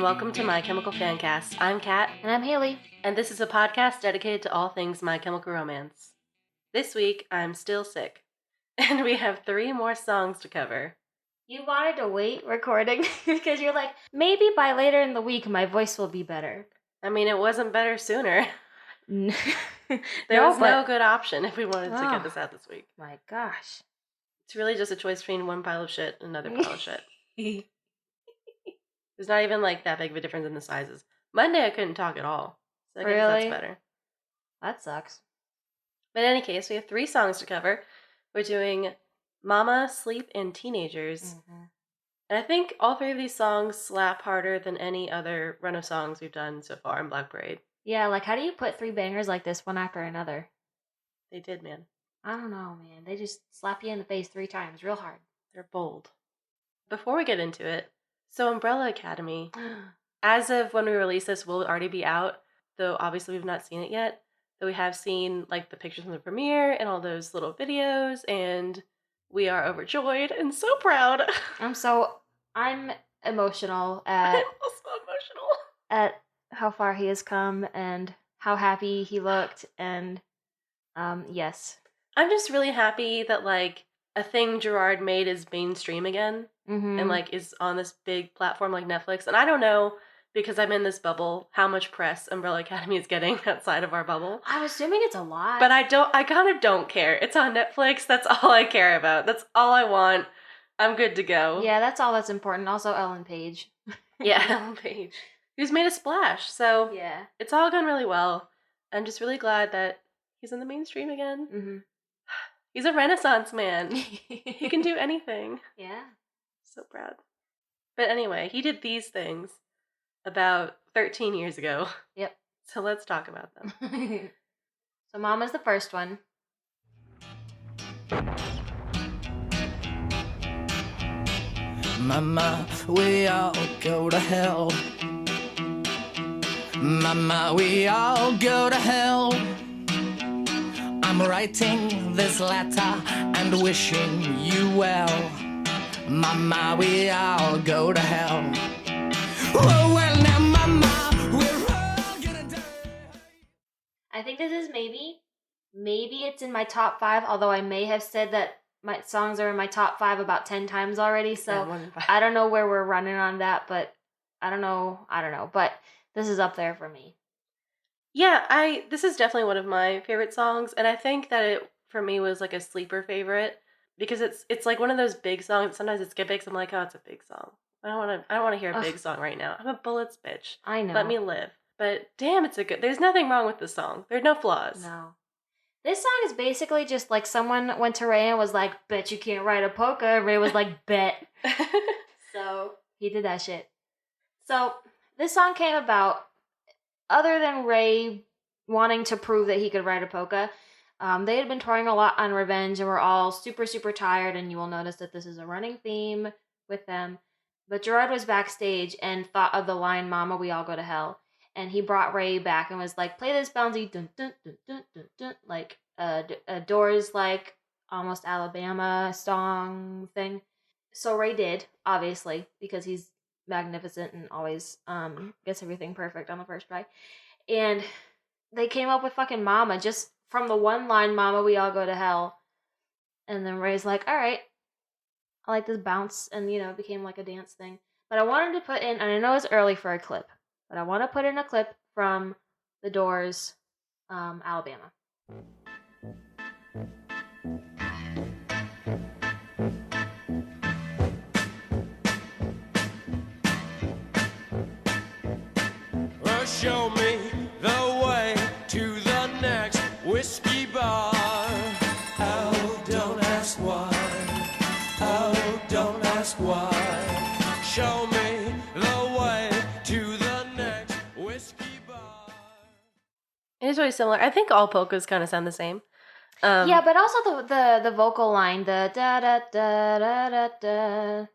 welcome to My Chemical Fancast. I'm Kat. And I'm Haley. And this is a podcast dedicated to all things My Chemical Romance. This week, I'm still sick. And we have 3 more songs to cover. You wanted to wait recording because you're like, maybe by later in the week my voice will be better. I mean, it wasn't better sooner. There was no good option if we wanted to get this out this week. My gosh. It's really just a choice between one pile of shit and another pile of shit. There's not even like that big of a difference in the sizes. Monday I couldn't talk at all. So I guess that's better. That sucks. But in any case, we have 3 songs to cover. We're doing Mama, Sleep, and Teenagers. Mm-hmm. And I think all 3 of these songs slap harder than any other run of songs we've done so far in Black Parade. Yeah, like how do you put 3 bangers like this one after another? They did, man. I don't know, man. They just slap you in the face 3 times real hard. They're bold. Before we get into it, so Umbrella Academy, as of when we release this, will already be out, though obviously we've not seen it yet. Though we have seen like the pictures from the premiere and all those little videos, and we are overjoyed and so proud. I'm emotional at I'm also emotional at how far he has come and how happy he looked, and yes. I'm just really happy that like a thing Gerard made is mainstream again. Mm-hmm. And like is on this big platform like Netflix. And I don't know, because I'm in this bubble, how much press Umbrella Academy is getting outside of our bubble. I'm assuming it's a lot. But I kind of don't care. It's on Netflix. That's all I care about. That's all I want. I'm good to go. Yeah, that's all that's important. Also Ellen Page. Yeah, Ellen Page. Who's made a splash. So yeah, it's all gone really well. I'm just really glad that he's in the mainstream again. Mm-hmm. He's a Renaissance man. He can do anything. Yeah. So proud. But anyway, he did these things about 13 years ago. Yep. So let's talk about them. So Mama's the first one. Mama, we all go to hell. Mama, we all go to hell. I'm writing this letter and wishing you well. Mama, we all go to hell. Oh, well, now, Mama, we're all gonna die. I think this is maybe it's in my top 5, although I may have said that my songs are in my top 5 about 10 times already, so yeah, I don't know where we're running on that, but I don't know, but this is up there for me. Yeah, this is definitely one of my favorite songs, and I think that it, for me, was like a sleeper favorite, because it's like one of those big songs. Sometimes it's get big, so I'm like, oh, it's a big song. I don't want to hear a big song right now. I'm a Bullets bitch. I know. Let me live. But damn, there's nothing wrong with this song. There are no flaws. No. This song is basically just like someone went to Ray and was like, bet you can't write a polka. And Ray was like, bet. So he did that shit. So this song came about, other than Ray wanting to prove that he could write a polka. They had been touring a lot on Revenge and were all super, super tired, and you will notice that this is a running theme with them. But Gerard was backstage and thought of the line, Mama, we all go to hell. And he brought Ray back and was like, play this bouncy, dun, dun, dun, dun, dun, dun, like a Doors, like, almost Alabama song thing. So Ray did, obviously, because he's magnificent and always gets everything perfect on the first try. And they came up with fucking Mama, just from the one line, Mama, we all go to hell. And then Ray's like, all right, I like this bounce, and, it became like a dance thing. But I wanted to put in, and I know it's early for a clip, but I want to put in a clip from The Doors, Alabama. Well, show me the way to the next whiskey bar. Oh, don't ask why. Oh, don't ask why. Show me the way to the next whiskey bar. It is really similar. I think all polkas kind of sound the same. Yeah, but also the vocal line, the da da da da da da. Yeah,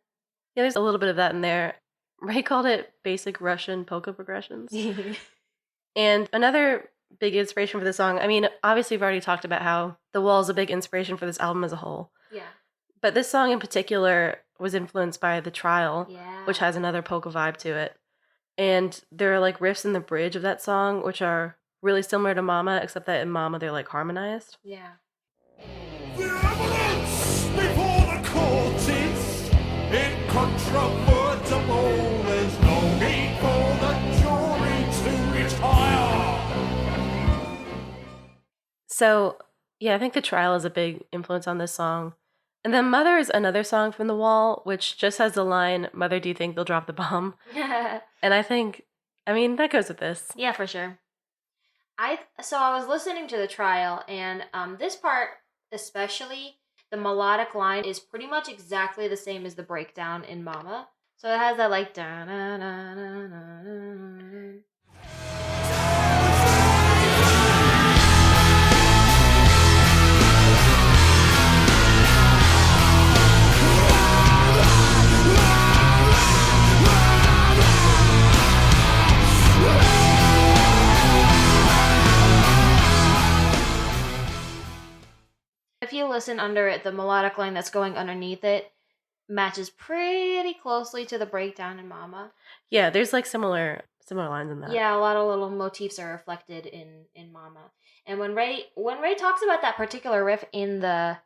there's a little bit of that in there. Ray called it basic Russian polka progressions. And another big inspiration for the song, I mean, obviously we've already talked about how The Wall is a big inspiration for this album as a whole. Yeah. But this song in particular was influenced by The Trial, yeah, which has another polka vibe to it. And there are like riffs in the bridge of that song, which are really similar to Mama, except that in Mama they're like harmonized. Yeah. The evidence before the court is incontrovertible. There's no need for the jury to retire. So, yeah, I think The Trial is a big influence on this song. And then Mother is another song from The Wall, which just has the line, Mother, do you think they'll drop the bomb? And I think, that goes with this. Yeah, for sure. I was listening to The Trial, and this part especially, the melodic line is pretty much exactly the same as the breakdown in Mama. So it has that like da na na na na na. If you listen under it, the melodic line that's going underneath it matches pretty closely to the breakdown in Mama. Yeah, there's like similar lines in that. Yeah, a lot of little motifs are reflected in Mama. And when Ray talks about that particular riff in the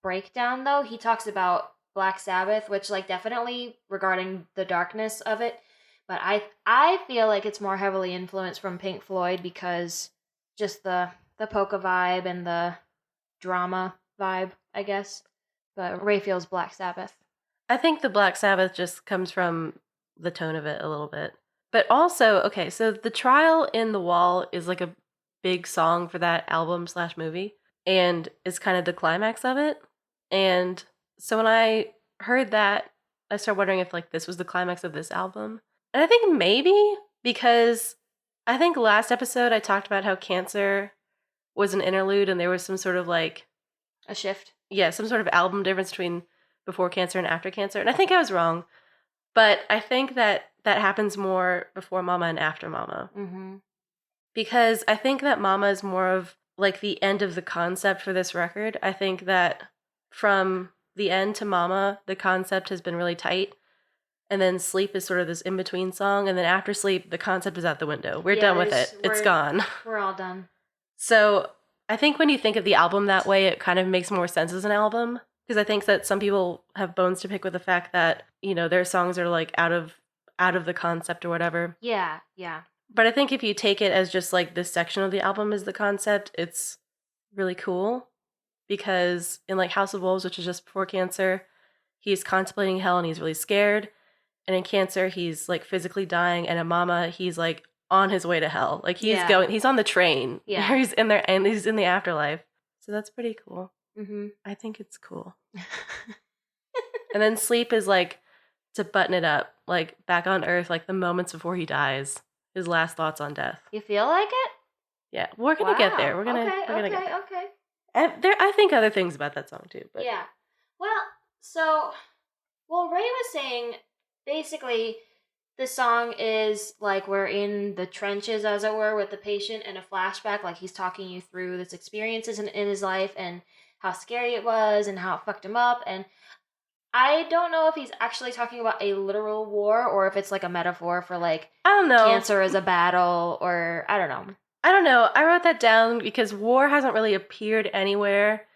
breakdown, though, he talks about Black Sabbath, which like definitely regarding the darkness of it. But I feel like it's more heavily influenced from Pink Floyd because just the polka vibe and the drama vibe, I guess. But Ray feels Black Sabbath. I think the Black Sabbath just comes from the tone of it a little bit. But also, okay, so The Trial in The Wall is like a big song for that album/movie, and it's kind of the climax of it. And so when I heard that, I started wondering if like this was the climax of this album. And I think maybe because I think last episode I talked about how Cancer was an interlude and there was some sort of like a shift. Yeah, some sort of album difference between before Cancer and after Cancer. And I think I was wrong. But I think that happens more before Mama and after Mama. Mm-hmm. Because I think that Mama is more of like the end of the concept for this record. I think that from the end to Mama, the concept has been really tight. And then Sleep is sort of this in-between song. And then after Sleep, the concept is out the window. We're done with it. It's gone. We're all done. So I think when you think of the album that way, it kind of makes more sense as an album. Because I think that some people have bones to pick with the fact that, their songs are like out of the concept or whatever. Yeah, yeah. But I think if you take it as just like this section of the album is the concept, it's really cool. Because in like House of Wolves, which is just before Cancer, he's contemplating hell and he's really scared. And in Cancer, he's like physically dying. And in Mama, he's like on his way to hell. Like he's on the train. Yeah. He's in there and he's in the afterlife. So that's pretty cool. Mm-hmm. I think it's cool. And then Sleep is like to button it up, like back on Earth, like the moments before he dies, his last thoughts on death. You feel like it? Yeah, we're gonna get there. We're gonna get there. Okay. And I think other things about that song too. But yeah. Well, Ray was saying basically the song is like we're in the trenches, as it were, with the patient and a flashback. Like he's talking you through this experiences in his life and how scary it was and how it fucked him up. And I don't know if he's actually talking about a literal war or if it's like a metaphor for like I don't know. Cancer as a battle or I don't know. I don't know. I wrote that down because war hasn't really appeared anywhere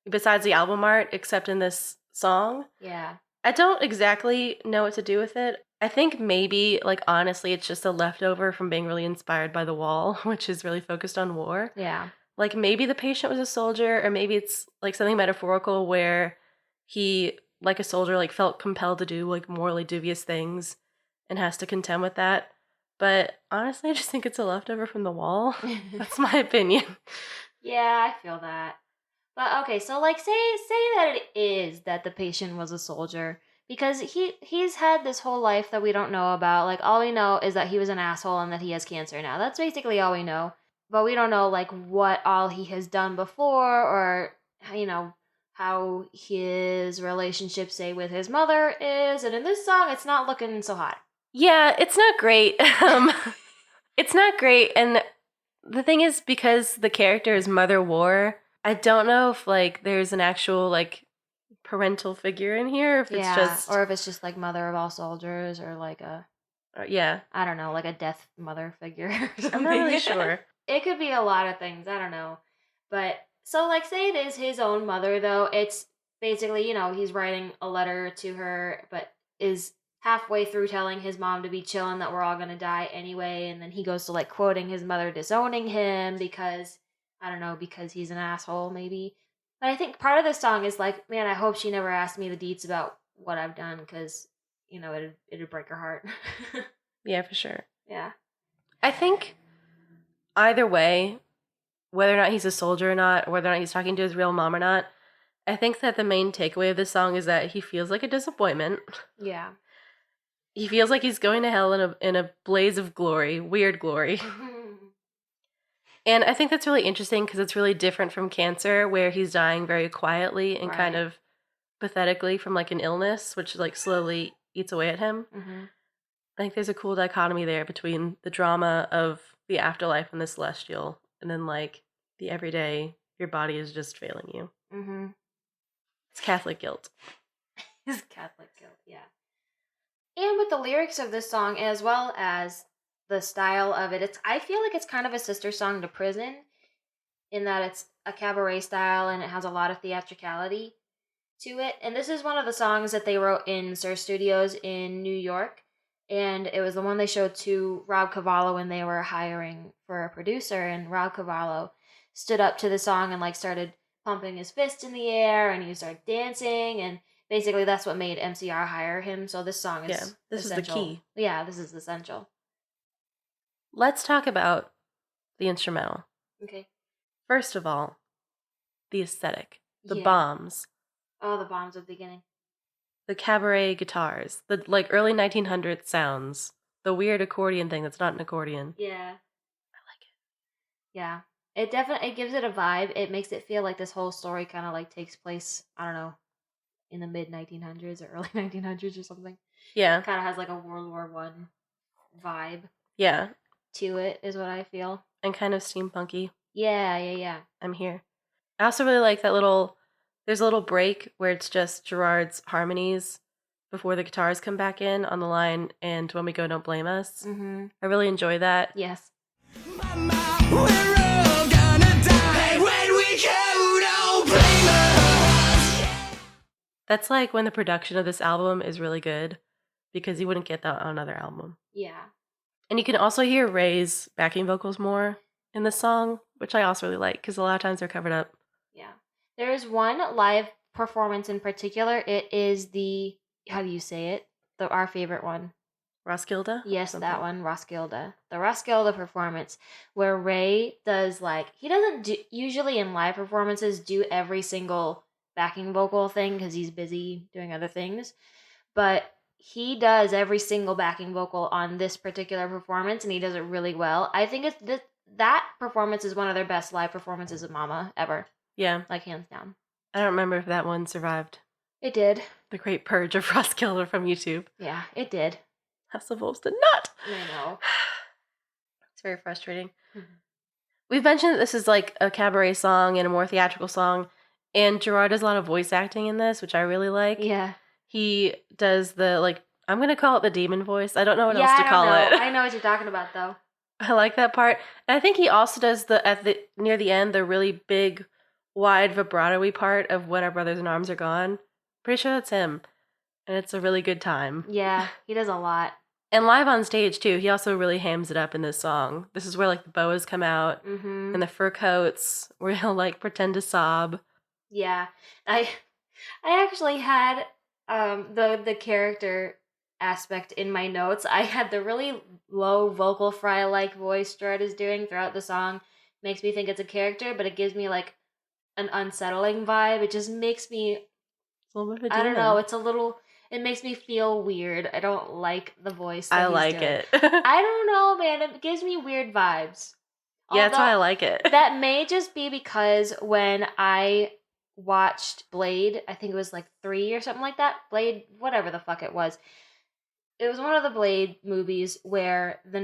besides the album art except in this song. Yeah. I don't exactly know what to do with it. I think maybe, like, honestly, it's just a leftover from being really inspired by The Wall, which is really focused on war. Yeah. Like, maybe the patient was a soldier, or maybe it's, like, something metaphorical where he, like a soldier, like, felt compelled to do, like, morally dubious things and has to contend with that. But honestly, I just think it's a leftover from The Wall. That's my opinion. Yeah, I feel that. But, okay, so, like, say that it is that the patient was a soldier. Because he's had this whole life that we don't know about. Like, all we know is that he was an asshole and that he has cancer now. That's basically all we know. But we don't know, like, what all he has done before or, how his relationship, say, with his mother is. And in this song, it's not looking so hot. Yeah, it's not great. It's not great. And the thing is, because the character is Mother War, I don't know if, like, there's an actual, like, parental figure in here, if it's just... or if it's just, like, Mother of all soldiers or, like, a... Yeah. I don't know, like a death mother figure or something. I'm not really sure. It could be a lot of things. I don't know. But so, like, say it is his own mother, though. It's basically, he's writing a letter to her, but is halfway through telling his mom to be chilling that we're all gonna die anyway. And then he goes to, like, quoting his mother disowning him because, I don't know, because he's an asshole, maybe. But I think part of the song is like, man, I hope she never asked me the deets about what I've done because, it'd break her heart. Yeah, for sure. Yeah. I think either way, whether or not he's a soldier or not, or whether or not he's talking to his real mom or not, I think that the main takeaway of this song is that he feels like a disappointment. Yeah. He feels like he's going to hell in a blaze of glory, weird glory. And I think that's really interesting because it's really different from cancer, where he's dying very quietly and kind Right. of pathetically from like an illness, which like slowly eats away at him. Mm-hmm. I think there's a cool dichotomy there between the drama of the afterlife and the celestial, and then like the everyday, your body is just failing you. Mm-hmm. It's Catholic guilt. His Catholic guilt, yeah. And with the lyrics of this song, as well as the style of it, I feel like it's kind of a sister song to Prison, in that it's a cabaret style and it has a lot of theatricality to it. And this is one of the songs that they wrote in Sir Studios in New York. And it was the one they showed to Rob Cavallo when they were hiring for a producer. And Rob Cavallo stood up to the song and like started pumping his fist in the air, and he started dancing, and basically that's what made MCR hire him. So this song is this essential. is the key. Yeah, this is essential. Let's talk about the instrumental. Okay. First of all, the aesthetic, the Yeah. bombs, Oh, the bombs at the beginning. the cabaret guitars, the like early 1900s sounds, the weird accordion thing that's not an accordion. Yeah. I like it. Yeah. It definitely gives it a vibe. It makes it feel like this whole story kind of like takes place, I don't know, in the mid 1900s or early 1900s or something. Yeah. Kind of has like a World War One vibe Yeah. to it, is what I feel. And kind of steampunky. Yeah. I'm here. I also really like there's a little break where it's just Gerard's harmonies before the guitars come back in on the line, and when we go, don't blame us. Mm-hmm. I really enjoy that. Yes. Mama, we're all gonna die when we go, don't blame us. That's like when the production of this album is really good, because you wouldn't get that on another album. Yeah. And you can also hear Ray's backing vocals more in this song, which I also really like, because a lot of times they're covered up. Yeah. There is one live performance in particular. It is the, how do you say it? Our favorite one. Roskilde? Yes, Something. that one, Roskilde. The Roskilde performance, where Ray does like, he doesn't usually in live performances do every single backing vocal thing because he's busy doing other things. But he does every single backing vocal on this particular performance, and he does it really well. I think that performance is one of their best live performances of Mama ever. Yeah. Like, hands down. I don't remember if that one survived It did. the great purge of Roskilde from YouTube. Yeah, it did. House of Wolves did not. I know. It's very frustrating. Mhm. We've mentioned that this is like a cabaret song and a more theatrical song, and Gerard does a lot of voice acting in this, which I really like. Yeah. He does the, like, I'm going to call it the demon voice. I don't know what Yeah, else to I call don't know. it. I know what you're talking about, though. I like that part. And I think he also does near the end, the really big, wide vibrato-y part of When Our Brothers in Arms Are Gone. Pretty sure that's him. And it's a really good time. Yeah, he does a lot. And live on stage, too, he also really hams it up in this song. This is where, like, the boas come out Mm-hmm. and the fur coats, where he'll, like, pretend to sob. Yeah. I actually had the character aspect in my notes. I had the really low vocal fry like voice Gerard is doing throughout the song. Makes me think it's a character, but it gives me like an unsettling vibe. It just makes me, It's a little bit of a I don't demon. know, it makes me feel weird. I don't like the voice that I he's like doing. it. I don't know, man. It gives me weird vibes. Yeah, that's why I Although- like it. That may just be because when I watched Blade, I think it was like 3 or something like that. Blade, whatever the fuck it was. It was one of the Blade movies where the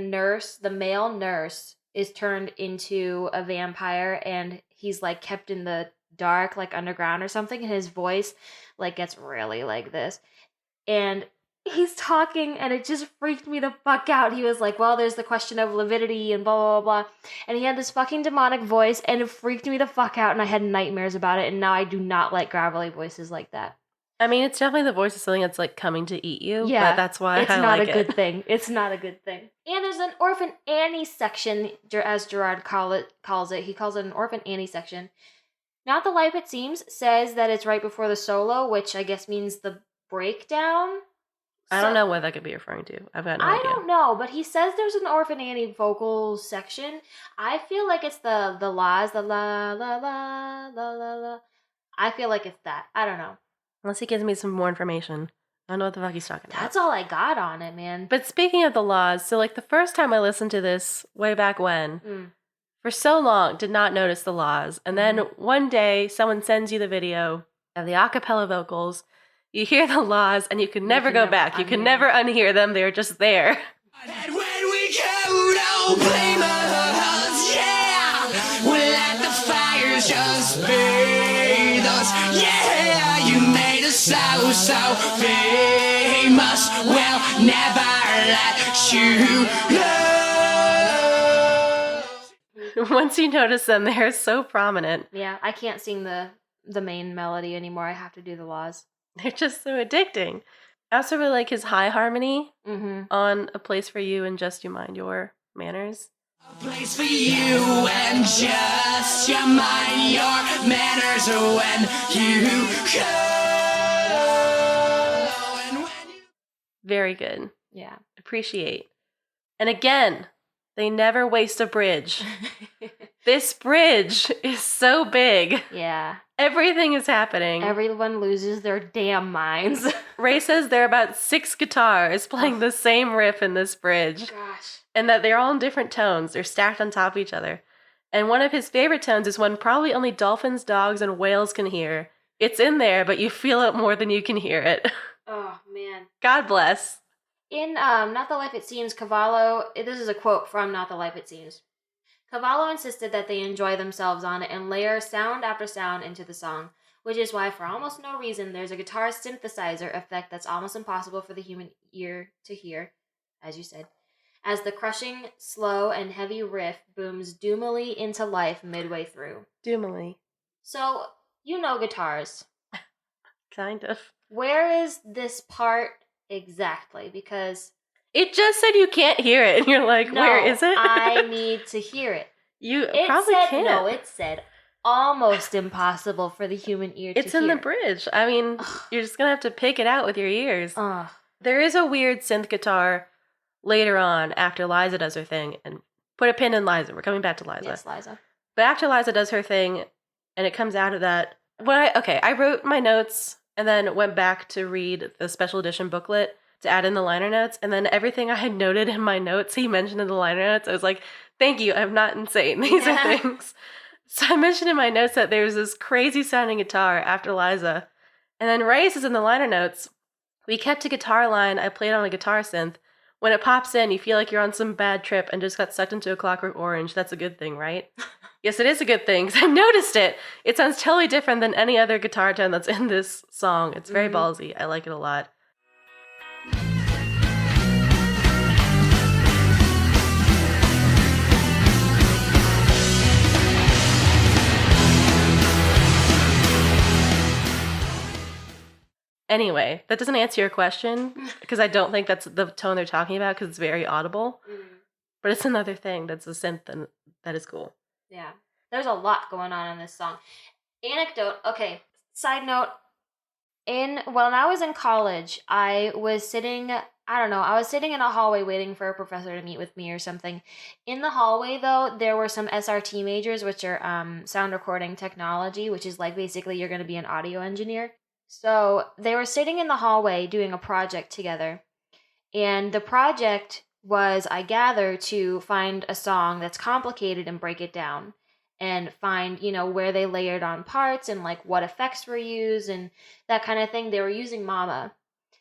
male nurse, is turned into a vampire, and he's like kept in the dark, like underground or something, and his voice like gets really like this. And he's talking and it just freaked me the fuck out. He was like, well, there's the question of lividity and blah, blah, blah. And he had this fucking demonic voice and it freaked me the fuck out and I had nightmares about it. And now I do not like gravelly voices like that. I mean, it's definitely the voice of something that's like coming to eat you. Yeah, but that's why it's I not like a good thing. It's not a good thing. And there's an Orphan Annie section, as Gerard calls it. He calls it an Orphan Annie section. Not the Life It Seems says that it's right before the solo, which I guess means the breakdown. I don't know what that could be referring to. I've got no idea. I don't know, but he says there's an Orphan Annie vocal section. I feel like it's the la's, the la la la la la la. I feel like it's that. I don't know. Unless he gives me some more information. I don't know what the fuck he's talking about. That's all I got on it, man. But speaking of the laws, so like the first time I listened to this way back when, for so long, did not notice the laws. And then one day, someone sends you the video of the a cappella vocals. You hear the laws, and you can never go back. You can never unhear them. They're just there. And when we go, don't blame us, yeah. We'll let the fires just bathe us, yeah. You made us so famous. We'll never let you go. Once you notice them, they're so prominent. Yeah, I can't sing the main melody anymore. I have to do the laws. They're just so addicting. I also really like his high harmony on A Place for You and Just You Mind Your Manners. A place for you and just you mind your manners when you go. Very good. Yeah. Appreciate. And again, they never waste a bridge. This bridge is so big. Yeah. Everything is happening. Everyone loses their damn minds. Ray says there are about 6 guitars playing the same riff in this bridge. Gosh. And that they're all in different tones. They're stacked on top of each other. And one of his favorite tones is one probably only dolphins, dogs, and whales can hear. It's in there, but you feel it more than you can hear it. Oh, man. God bless. In Not the Life It Seems, Cavallo, this is a quote from Not the Life It Seems. Cavallo insisted that they enjoy themselves on it and layer sound after sound into the song, which is why for almost no reason there's a guitar synthesizer effect that's almost impossible for the human ear to hear, as you said, as the crushing, slow, and heavy riff booms doomily into life midway through. Doomily. So, you know guitars. Kind of. Where is this part exactly? Because it just said you can't hear it. And you're like, no, where is it? I need to hear it. It probably can't. No, it said almost impossible for the human ear to hear. It's in the bridge. I mean, you're just going to have to pick it out with your ears. Ugh. There is a weird synth guitar later on after Liza does her thing. And put a pin in Liza. We're coming back to Liza. Yes, Liza. But after Liza does her thing and it comes out of that, I wrote my notes and then went back to read the special edition booklet to add in the liner notes. And then everything I had noted in my notes, he mentioned in the liner notes. I was like, thank you, I'm not insane. These are things. So I mentioned in my notes that there's this crazy sounding guitar after Liza. And then Ray says in the liner notes, we kept a guitar line I played on a guitar synth. When it pops in, you feel like you're on some bad trip and just got sucked into a Clockwork Orange. That's a good thing, right? Yes, it is a good thing, because I noticed it. It sounds totally different than any other guitar tone that's in this song. It's very ballsy. I like it a lot. Anyway, that doesn't answer your question, because I don't think that's the tone they're talking about, because it's very audible. But it's another thing that's a synth and that is cool. Yeah. There's a lot going on in this song. Anecdote. Okay. Side note. When I was in college, I was sitting in a hallway waiting for a professor to meet with me or something. In the hallway, though, there were some SRT majors, which are sound recording technology, which is like basically you're going to be an audio engineer. So they were sitting in the hallway doing a project together. And the project was, I gather, to find a song that's complicated and break it down. And find, where they layered on parts and like what effects were used and that kind of thing. They were using Mama.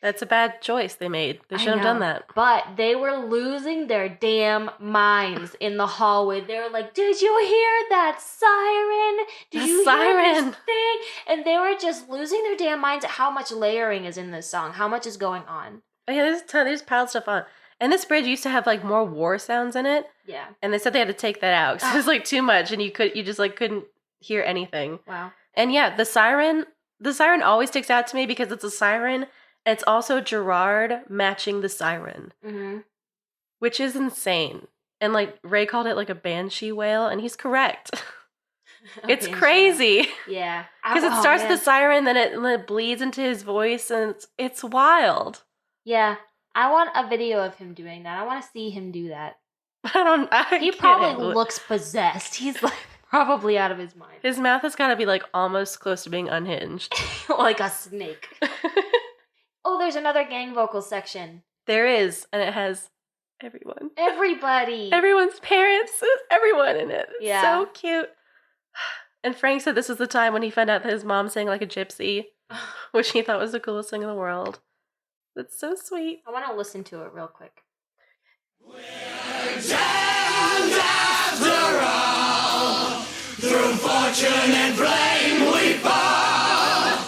That's a bad choice they made. They shouldn't have done that. But they were losing their damn minds in the hallway. They were like, did you hear that siren? Did you hear this thing? And they were just losing their damn minds at how much layering is in this song, how much is going on. Oh yeah, there's a ton. There's piled stuff on. And this bridge used to have like more war sounds in it. Yeah. And they said they had to take that out because it was like too much, and you just like couldn't hear anything. Wow. And yeah, the siren always sticks out to me because it's a siren, and it's also Gerard matching the siren, which is insane. And like Ray called it like a banshee wail, and he's correct. It's crazy. Yeah, because it starts with the siren, then it bleeds into his voice, and it's wild. Yeah, I want a video of him doing that. I want to see him do that. He can't probably handle it. looks possessed. He's like probably out of his mind. His mouth has got to be like almost close to being unhinged. Like a snake. Oh, there's another gang vocal section. There is, and it has everyone. Everybody. Everyone's parents. Everyone in it. It's Yeah. so cute. And Frank said this was the time when he found out that his mom sang like a gypsy, which he thought was the coolest thing in the world. That's so sweet. I want to listen to it real quick. After all, through fortune and flame we fall.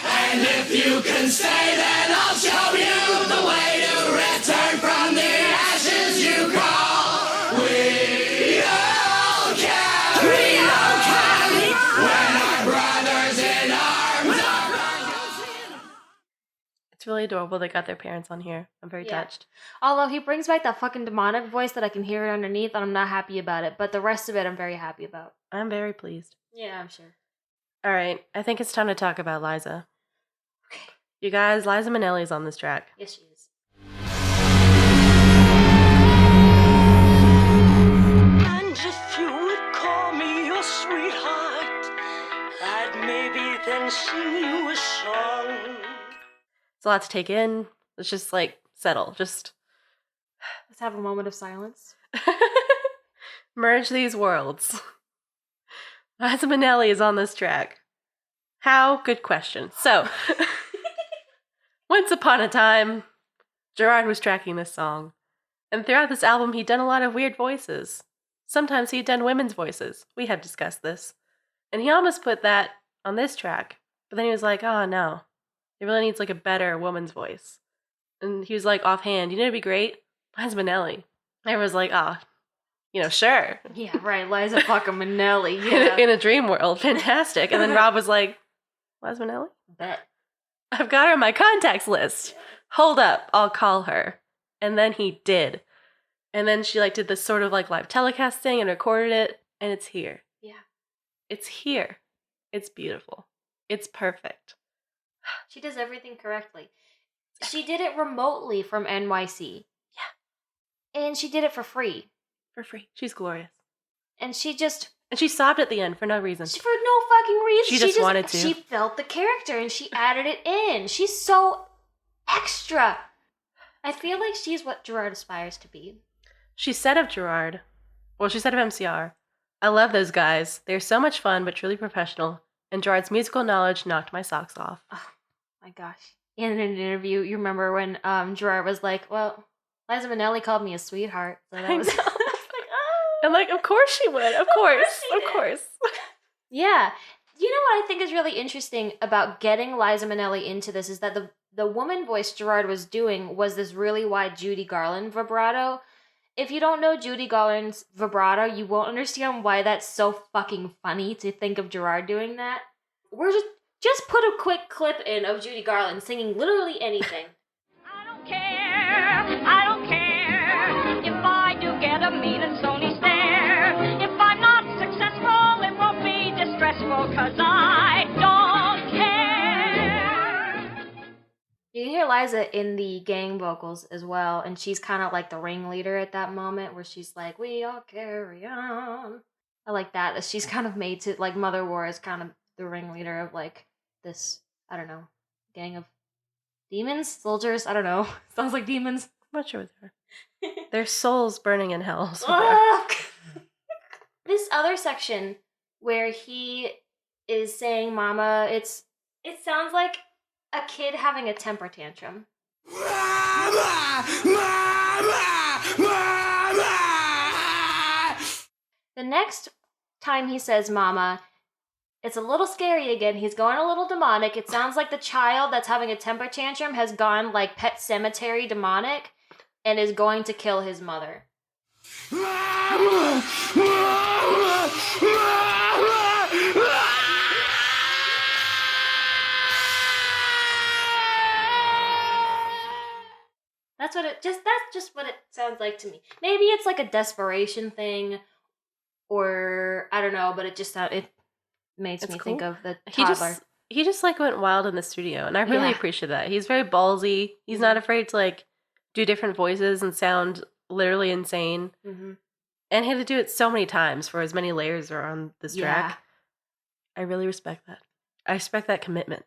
And if you can stay, then I'll show you the way to return from the ashes you call. We all carry when our brothers in arms are. It's really adorable they got their parents on here. I'm very touched. Although he brings back that fucking demonic voice that I can hear it underneath, and I'm not happy about it. But the rest of it, I'm very happy about. I'm very pleased. Yeah, I'm sure. All right, I think it's time to talk about Liza. Okay. You guys, Liza Minnelli's on this track. Yes, she is. And if you would call me your sweetheart, I'd maybe then sing you a song. It's a lot to take in. Let's just like settle. Just Let's have a moment of silence. merge these worlds. Liza Minnelli is on this track. How? Good question. So, once upon a time, Gerard was tracking this song. And throughout this album, he'd done a lot of weird voices. Sometimes he'd done women's voices. We have discussed this. And he almost put that on this track. But then he was like, oh no. It really needs like a better woman's voice. And he was like, offhand, you know what'd be great? Liza Minnelli. Everyone was like, sure. Yeah, right. Liza fucking Minnelli. Yeah. In a dream world. Fantastic. And then Rob was like, Liza Minnelli? Bet. I've got her on my contacts list. Hold up. I'll call her. And then he did. And then she like did this sort of like live telecast thing and recorded it. And it's here. Yeah. It's here. It's beautiful. It's perfect. She does everything correctly. She did it remotely from NYC. Yeah. And she did it for free. For free. She's glorious. And she sobbed at the end for no reason. for no fucking reason. She just wanted to. She felt the character and she added it in. She's so extra. I feel like she's what Gerard aspires to be. She said of Gerard, she said of MCR, I love those guys. They're so much fun, but truly professional. And Gerard's musical knowledge knocked my socks off. Oh my gosh. In an interview, you remember when Gerard was like, well, Liza Minnelli called me a sweetheart. So that was I was like, oh. And like, of course she would. Of course. Yeah. You know what I think is really interesting about getting Liza Minnelli into this is that the woman voice Gerard was doing was this really wide Judy Garland vibrato. If you don't know Judy Garland's vibrato, you won't understand why that's so fucking funny to think of Gerard doing that. We're just put a quick clip in of Judy Garland singing literally anything. I don't care if I do get a mean and Sony stare. If I'm not successful, it won't be distressful, 'cause I don't care. You can hear Liza in the gang vocals as well, and she's kind of like the ringleader at that moment where she's like, we all carry on. I like that she's kind of made to, like, Mother War is kind of the ringleader of, like, this, I don't know, gang of demons? Soldiers? I don't know. Sounds like demons. I'm not sure what they are. Their souls burning in hell. This other section where he is saying mama, it sounds like a kid having a temper tantrum. Mama! Mama! Mama! The next time he says mama, It's a little scary again. He's going a little demonic. It sounds like the child that's having a temper tantrum has gone like Pet Cemetery demonic and is going to kill his mother. That's just what it sounds like to me. Maybe it's like a desperation thing, or I don't know, but it makes me think of the toddler. He just like went wild in the studio, and I really appreciate that. He's very ballsy. He's not afraid to like do different voices and sound literally insane. Mm-hmm. And he had to do it so many times for as many layers are on this track. I really respect that. I respect that commitment.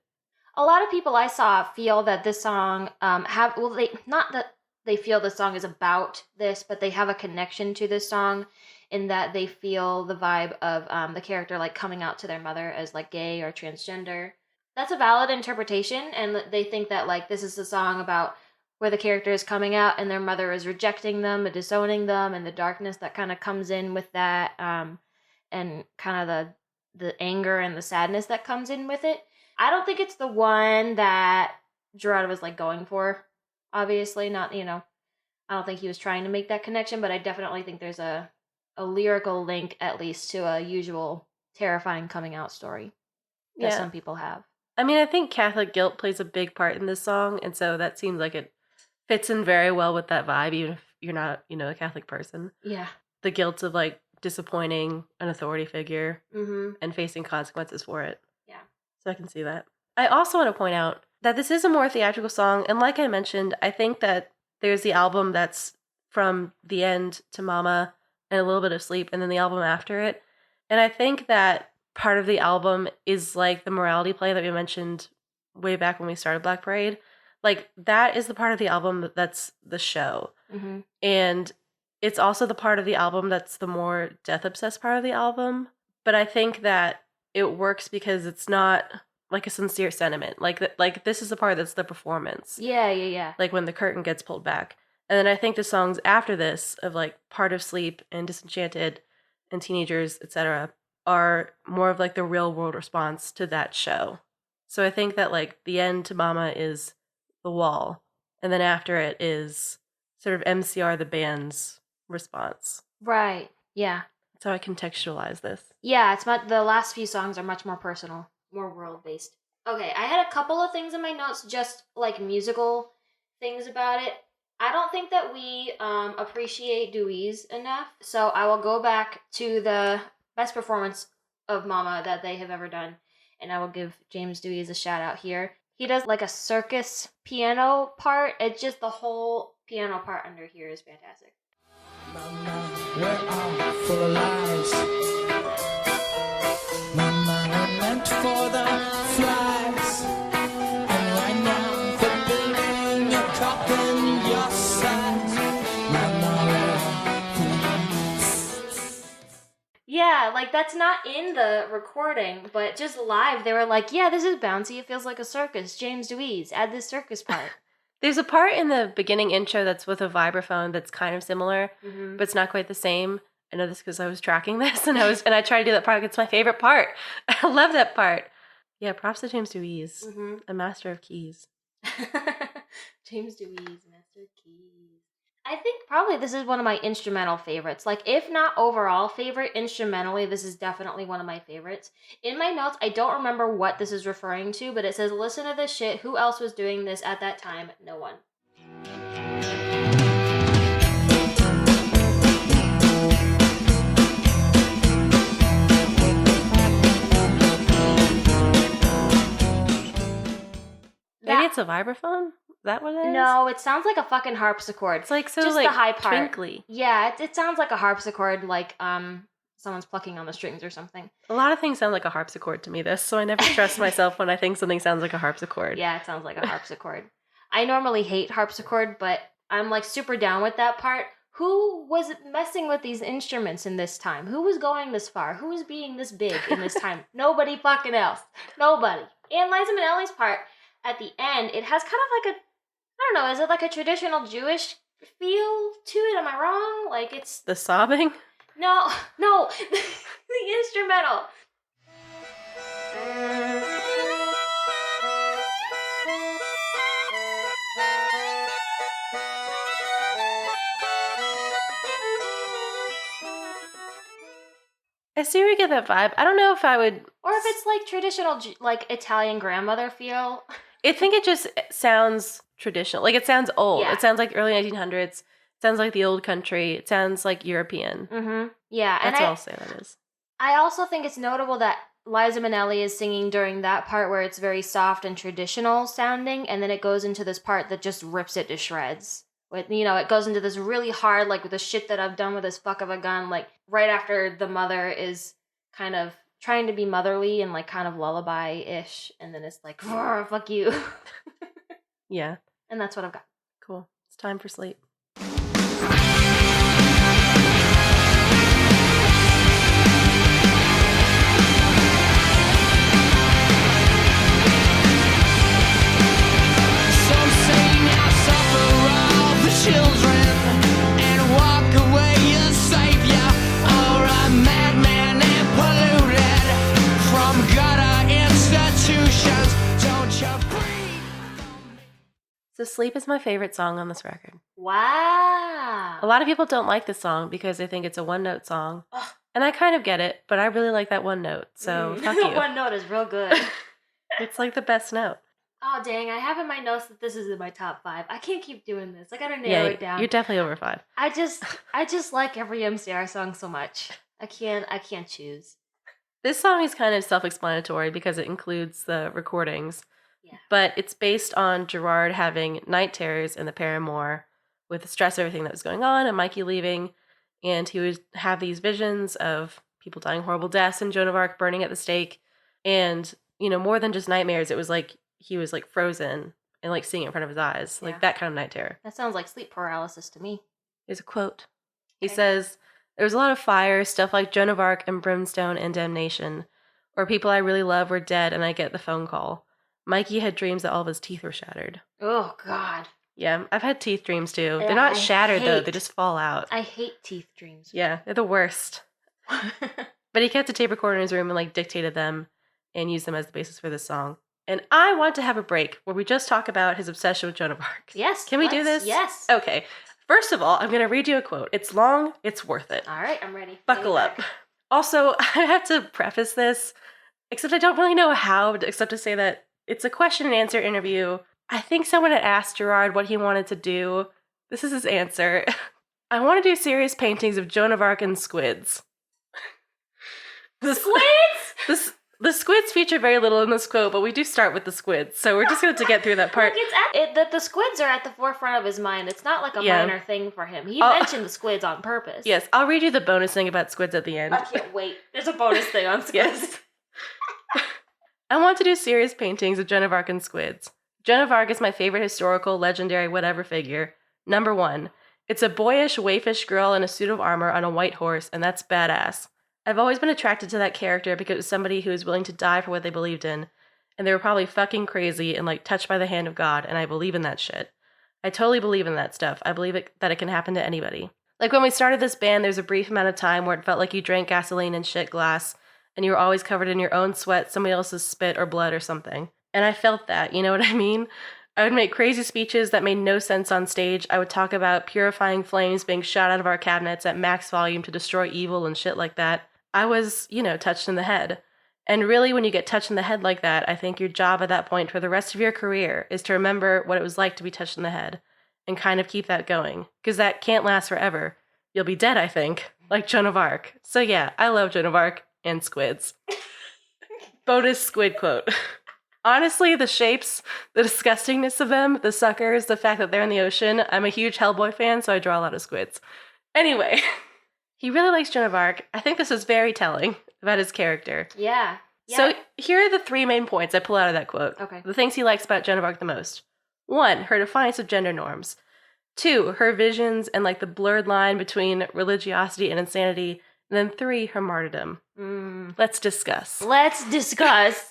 A lot of people I saw feel that this song not that they feel the song is about this, but they have a connection to this song in that they feel the vibe of the character like coming out to their mother as like gay or transgender. That's a valid interpretation, and they think that like this is a song about where the character is coming out and their mother is rejecting them and disowning them, and the darkness that kind of comes in with that, and kind of the anger and the sadness that comes in with it. I don't think it's the one that Gerard was like going for. Obviously, not, I don't think he was trying to make that connection, but I definitely think there's a lyrical link, at least, to a usual terrifying coming out story that some people have. I mean, I think Catholic guilt plays a big part in this song, and so that seems like it fits in very well with that vibe, even if you're not, a Catholic person. Yeah. The guilt of like disappointing an authority figure and facing consequences for it. Yeah. So I can see that. I also want to point out that this is a more theatrical song, and like I mentioned, I think that there's the album that's from the end to Mama and a little bit of Sleep, and then the album after it. And I think that part of the album is like the morality play that we mentioned way back when we started Black Parade. Like, that is the part of the album that's the show. Mm-hmm. And it's also the part of the album that's the more death-obsessed part of the album. But I think that it works because it's not like a sincere sentiment. Like this is the part that's the performance. Yeah. Like when the curtain gets pulled back. And then I think the songs after this of like Part of Sleep and Disenchanted and Teenagers, etc., are more of like the real world response to that show. So I think that like the end to Mama is The Wall, and then after it is sort of MCR the band's response. Right. Yeah. That's how I contextualize this. Yeah, the last few songs are much more personal, more world-based. Okay, I had a couple of things in my notes, just like musical things about it. I don't think that we appreciate Dewey's enough, so I will go back to the best performance of Mama that they have ever done, and I will give James Dewey's a shout out here. He does like a circus piano part. It's just the whole piano part under here is fantastic. Mama, we're all full of lies. Mama, we're meant for the flies. And right now, they're building your coffin your size. Yeah, like that's not in the recording, but just live, they were like, yeah, this is bouncy. It feels like a circus. James Dewey's, add this circus part. There's a part in the beginning intro that's with a vibraphone that's kind of similar, but it's not quite the same. I know this because I was tracking this, and I tried to do that part. It's my favorite part. I love that part. Yeah, props to James Dewey's, a master of keys. James Dewey's, master of keys. I think probably this is one of my instrumental favorites. Like, if not overall favorite, instrumentally, this is definitely one of my favorites. In my notes, I don't remember what this is referring to, but it says, listen to this shit. Who else was doing this at that time? No one. Maybe it's a vibraphone? Is that what it is? No, it sounds like a fucking harpsichord. It's like so just like the high part. Twinkly. Yeah, it sounds like a harpsichord, like someone's plucking on the strings or something. A lot of things sound like a harpsichord to me, so I never trust myself when I think something sounds like a harpsichord. Yeah, it sounds like a harpsichord. I normally hate harpsichord, but I'm like super down with that part. Who was messing with these instruments in this time? Who was going this far? Who was being this big in this time? Nobody fucking else. Nobody. And Liza Minnelli's part at the end, it has kind of like a, I don't know, is it like a traditional Jewish feel to it? Am I wrong? Like it's... The sobbing? No, the instrumental. I see where you get that vibe. I don't know if I would... Or if it's like traditional, like Italian grandmother feel. I think it just sounds traditional. Like, it sounds old. Yeah. It sounds like early 1900s. It sounds like the old country. It sounds like European. Mm-hmm. Yeah. That's what I'll say that is. I also think it's notable that Liza Minnelli is singing during that part where it's very soft and traditional sounding, and then it goes into this part that just rips it to shreds. With, you know, it goes into this really hard, like, with the shit that I've done with this fuck of a gun, like, right after the mother is kind of trying to be motherly and, like, kind of lullaby-ish, and then it's like, fuck you. Yeah. And that's what I've got. Cool. It's time for sleep. Some say now suffer all the children and walk away a savior or a madman and polluted from gutter institutions. Don't you breathe? So Sleep is my favorite song on this record. Wow. A lot of people don't like this song because they think it's a one-note song. Ugh. And I kind of get it, but I really like that one note, so fuck you. One note is real good. It's like the best note. Oh, dang. I have in my notes that this is in my top 5. I can't keep doing this. I gotta narrow it down. You're definitely over 5. I just like every MCR song so much. I can't choose. This song is kind of self-explanatory because it includes the recordings. Yeah. But it's based on Gerard having night terrors in the Paramour with the stress of everything that was going on and Mikey leaving. And he would have these visions of people dying horrible deaths and Joan of Arc burning at the stake. And, you know, more than just nightmares, it was like he was like frozen and like seeing it in front of his eyes. Yeah. Like that kind of night terror. That sounds like sleep paralysis to me. There's a quote. He Okay. says, "There was a lot of fire, stuff like Joan of Arc and brimstone and damnation. Or people I really love were dead and I get the phone call. Mikey had dreams that all of his teeth were shattered." Oh, God. Yeah, I've had teeth dreams too. Yeah, They're not I shattered though, hate- they just fall out. I hate teeth dreams. Yeah, they're the worst. But he kept a tape recorder in his room and like dictated them and used them as the basis for this song. And I want to have a break where we just talk about his obsession with Joan of Arc. Yes. Can we do let's- this? Yes. Okay. First of all, I'm going to read you a quote. It's long, it's worth it. All right, I'm ready. Buckle Lay up. back. Also, I have to preface this, except I don't really know how, except to say that it's a question and answer interview. I think someone had asked Gerard what he wanted to do. This is his answer. "I want to do serious paintings of Joan of Arc and squids." Squids? The squids feature very little in this quote, but we do start with the squids, so we're just going to get through that part. Like it's at the squids are at the forefront of his mind. It's not like a Yeah. minor thing for him. He Oh. mentioned the squids on purpose. Yes, I'll read you the bonus thing about squids at the end. I can't wait. There's a bonus thing on squids. Yes. "I want to do serious paintings of Joan of Arc and squids. Joan of Arc is my favorite historical, legendary, whatever figure. Number 1. It's a boyish, waifish girl in a suit of armor on a white horse, and that's badass. I've always been attracted to that character because it was somebody who was willing to die for what they believed in, and they were probably fucking crazy and like touched by the hand of God, and I believe in that shit. I totally believe in that stuff. I believe that it can happen to anybody. Like when we started this band, there was a brief amount of time where it felt like you drank gasoline and shit glass, and you were always covered in your own sweat, somebody else's spit or blood or something. And I felt that, you know what I mean? I would make crazy speeches that made no sense on stage. I would talk about purifying flames being shot out of our cabinets at max volume to destroy evil and shit like that. I was, touched in the head. And really, when you get touched in the head like that, I think your job at that point for the rest of your career is to remember what it was like to be touched in the head and kind of keep that going. Because that can't last forever. You'll be dead, I think, like Joan of Arc. So yeah, I love Joan of Arc and squids." Bonus squid quote. "Honestly, the shapes, the disgustingness of them, the suckers, the fact that they're in the ocean, I'm a huge Hellboy fan, so I draw a lot of squids." Anyway, he really likes Joan of Arc. I think this is very telling about his character. Yeah. So here are the 3 main points I pull out of that quote. Okay. The things he likes about Joan of Arc the most. 1, her defiance of gender norms. 2, her visions and like the blurred line between religiosity and insanity. And then 3, her martyrdom. Let's discuss. Let's discuss.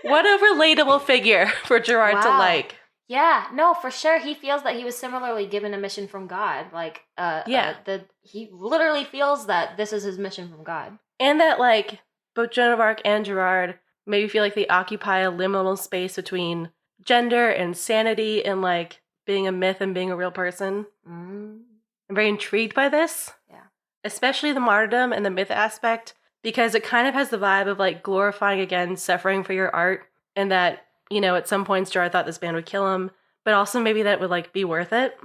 What a relatable figure for Gerard to Wow. like. Yeah, no, for sure. He feels that he was similarly given a mission from God. Like, he literally feels that this is his mission from God. And that, like, both Joan of Arc and Gerard maybe feel like they occupy a liminal space between gender and sanity and, like, being a myth and being a real person. Mm. I'm very intrigued by this. Yeah. especially the martyrdom and the myth aspect, because it kind of has the vibe of like glorifying again suffering for your art, and that, you know, at some points Gerard thought this band would kill him, but also maybe that would like be worth it.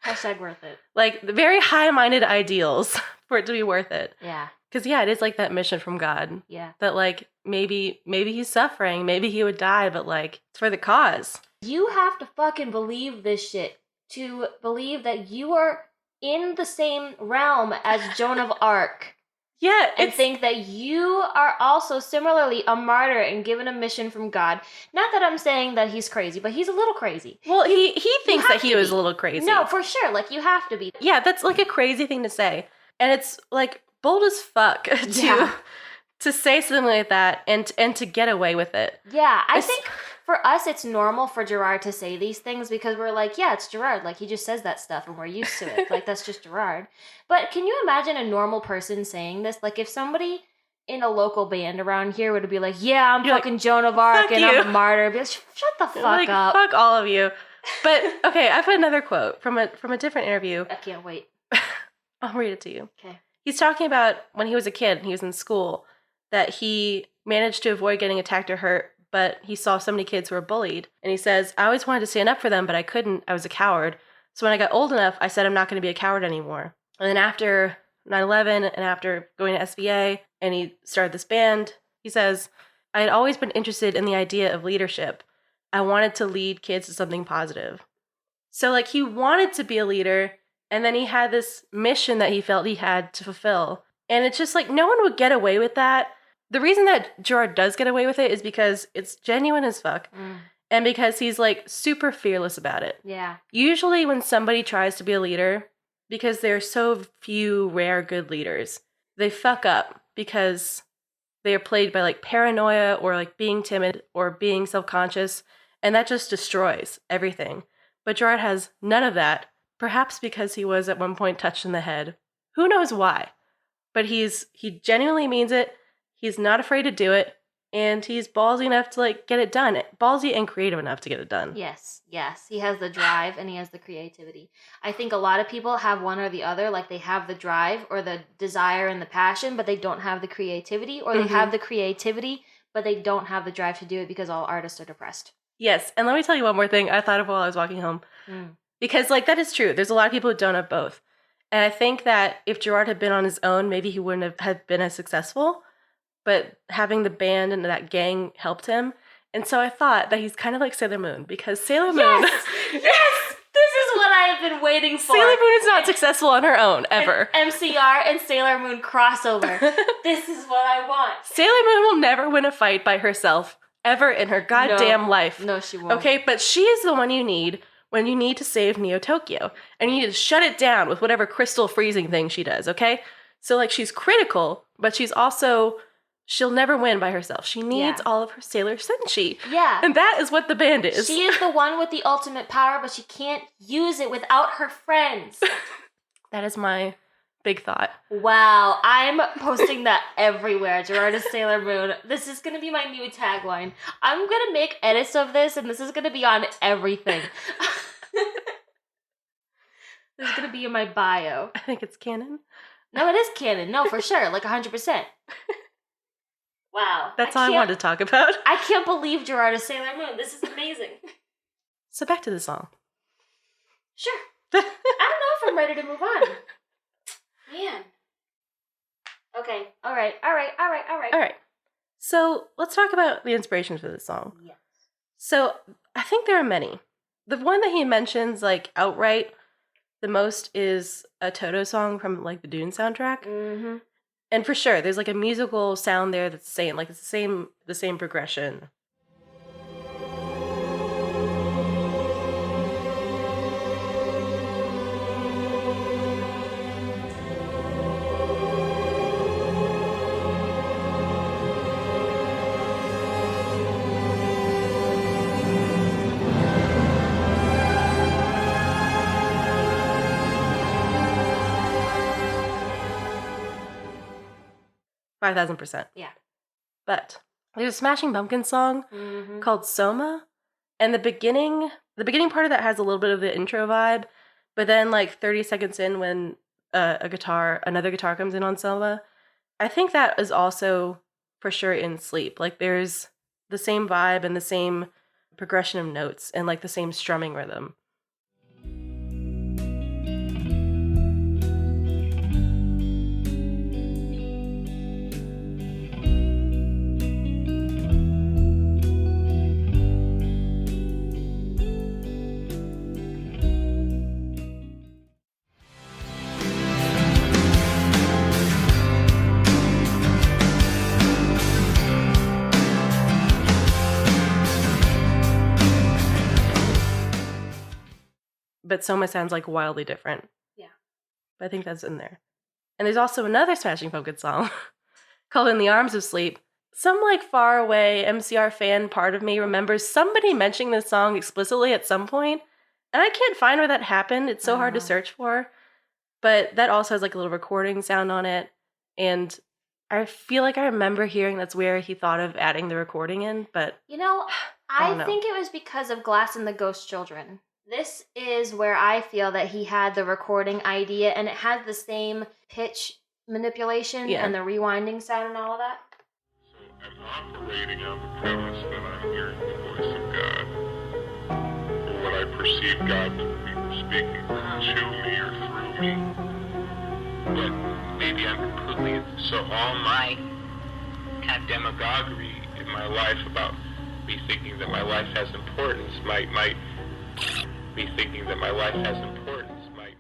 Hashtag worth it. Like the very high-minded ideals for it to be worth it. Yeah. Because yeah, it is like that mission from God. Yeah. That like maybe he's suffering, maybe he would die, but like it's for the cause. You have to fucking believe this shit to believe that you are in the same realm as Joan of Arc. Yeah, and think that you are also similarly a martyr and given a mission from God. Not that I'm saying that he's crazy, but he's a little crazy. Well, he thinks that he was a little crazy. No, for sure. Like, you have to be. Yeah, that's like a crazy thing to say. And it's like bold as fuck to say something like that and to get away with it. Yeah, I think for us, it's normal for Gerard to say these things because we're like, yeah, it's Gerard. Like, he just says that stuff and we're used to it. Like, that's just Gerard. But can you imagine a normal person saying this? Like, if somebody in a local band around here would be like, yeah, I'm fucking like, Joan of Arc and I'm a martyr. Be like, shut the fuck like, up. Fuck all of you. But, okay, I have another quote from a different interview. I can't wait. I'll read it to you. Okay. He's talking about when he was a kid and he was in school that he managed to avoid getting attacked or hurt, but he saw so many kids who were bullied. And he says, I always wanted to stand up for them, but I couldn't. I was a coward. So when I got old enough, I said I'm not going to be a coward anymore. And then after 9/11 and after going to SVA and he started this band, he says, I had always been interested in the idea of leadership. I wanted to lead kids to something positive. So like he wanted to be a leader, and then he had this mission that he felt he had to fulfill. And it's just like no one would get away with that. The reason that Gerard does get away with it is because it's genuine as fuck. And because he's like super fearless about it. Yeah. Usually when somebody tries to be a leader, because there are so few rare good leaders, they fuck up because they are plagued by like paranoia or like being timid or being self-conscious. And that just destroys everything. But Gerard has none of that, perhaps because he was at one point touched in the head. Who knows why? But he genuinely means it. He's not afraid to do it, and he's ballsy enough to like get it done. Ballsy and creative enough to get it done. Yes. He has the drive and he has the creativity. I think a lot of people have one or the other, like they have the drive or the desire and the passion, but they don't have the creativity, or they have the creativity, but they don't have the drive to do it because all artists are depressed. Yes, and let me tell you one more thing I thought of while I was walking home. Because like that is true. There's a lot of people who don't have both. And I think that if Gerard had been on his own, maybe he wouldn't have been as successful. But having the band and that gang helped him. And so I thought that he's kind of like Sailor Moon, because Sailor Moon... Yes! This is what I have been waiting for. Sailor Moon is not successful on her own, ever. An MCR and Sailor Moon crossover. This is what I want. Sailor Moon will never win a fight by herself, ever in her goddamn life. No, she won't. Okay, but she is the one you need when you need to save Neo Tokyo. And you need to shut it down with whatever crystal freezing thing she does, okay? So, like, she's critical, but she's also... She'll never win by herself. She needs all of her Sailor Senshi. Yeah. And that is what the band is. She is the one with the ultimate power, but she can't use it without her friends. That is my big thought. Wow. I'm posting that everywhere. Gerard is Sailor Moon. This is going to be my new tagline. I'm going to make edits of this, and this is going to be on everything. This is going to be in my bio. I think it's canon. No, it is canon. No, for sure. Like 100%. Wow. That's all I wanted to talk about. I can't believe Gerard is Sailor Moon. This is amazing. So back to the song. Sure. I don't know if I'm ready to move on. Man. Okay. All right. So let's talk about the inspiration for this song. Yes. So I think there are many. The one that he mentions like outright the most is a Toto song from like the Dune soundtrack. Mm-hmm. And for sure, there's like a musical sound there that's the same, like it's the same progression. %. Yeah. But there's a Smashing Pumpkins song called Soma, and the beginning part of that has a little bit of the intro vibe, but then like 30 seconds in when another guitar comes in on Selma. I think that is also for sure in Sleep. Like there's the same vibe and the same progression of notes and like the same strumming rhythm. But Soma sounds like wildly different. Yeah. But I think that's in there. And there's also another Smashing Pumpkins song called In the Arms of Sleep. Some like far away MCR fan part of me remembers somebody mentioning this song explicitly at some point, and I can't find where that happened. It's so hard to search for. But that also has like a little recording sound on it. And I feel like I remember hearing that's where he thought of adding the recording in, but You know, I don't know. think it was because of Glass and the Ghost Children. This is where I feel that he had the recording idea, and it has the same pitch manipulation Yeah. and the rewinding sound and all of that. So I'm operating on the premise that I'm hearing the voice of God, or what I perceive God to be speaking to me or through me. But maybe I'm completely, so all my kind of demagoguery in my life about me thinking that my life has importance might me thinking that my life has importance might.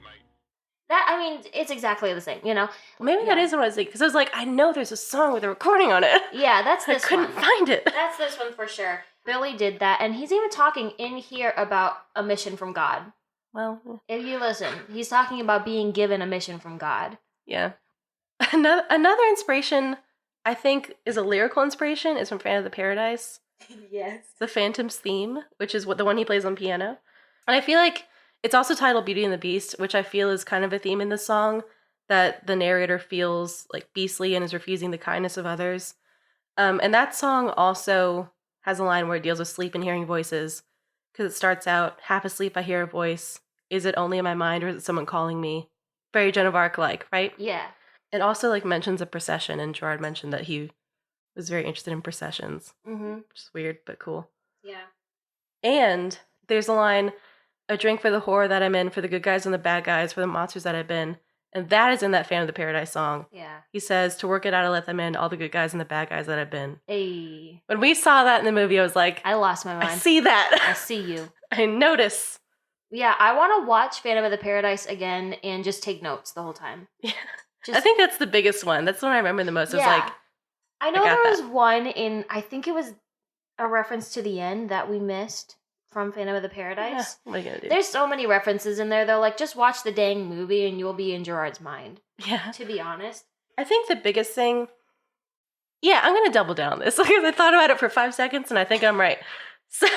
That, I mean, it's exactly the same, you know? maybe that Yeah. is what I was thinking. Because I was like, I know there's a song with a recording on it. Yeah, that's I this couldn't one. find it. That's this one for sure. Billy did that, and he's even talking in here about a mission from God. Well, If you listen, he's talking about being given a mission from God. yeah. Another inspiration, I think, is a lyrical inspiration, is from Phantom of the Paradise. Yes. The Phantom's theme, which is the one he plays on piano. And I feel like it's also titled Beauty and the Beast, which I feel is kind of a theme in the song, that the narrator feels like beastly and is refusing the kindness of others. And that song also has a line where it deals with sleep and hearing voices, because it starts out, half asleep I hear a voice. Is it only in my mind or is it someone calling me? Very Joan of Arc like, right? Yeah. It also like mentions a procession, and Gerard mentioned that he was very interested in processions, Mm-hmm. which is weird but cool. Yeah. And there's a line, a drink for the horror that I'm in, for the good guys and the bad guys, for the monsters that I've been. And that is in that Phantom of the Paradise song. Yeah. He says, to work it out, I let them in, all the good guys and the bad guys that I've been. Hey. When we saw that in the movie, I was like, I lost my I mind. see I that. see you. I notice. Yeah, I want to watch Phantom of the Paradise again and just take notes the whole time. Yeah. Just, I think that's the biggest one. That's the one I remember the most. It was like, I know I got there was one in, I think it was a reference to the end that we missed from Phantom of the yeah, Paradise. what are you going to do? There's so many references in there. They're like, just watch the dang movie and you'll be in Gerard's mind, Yeah. to be honest. I think the biggest thing, yeah, I'm going to double down on this because I thought about it for 5 seconds and I think I'm right. So,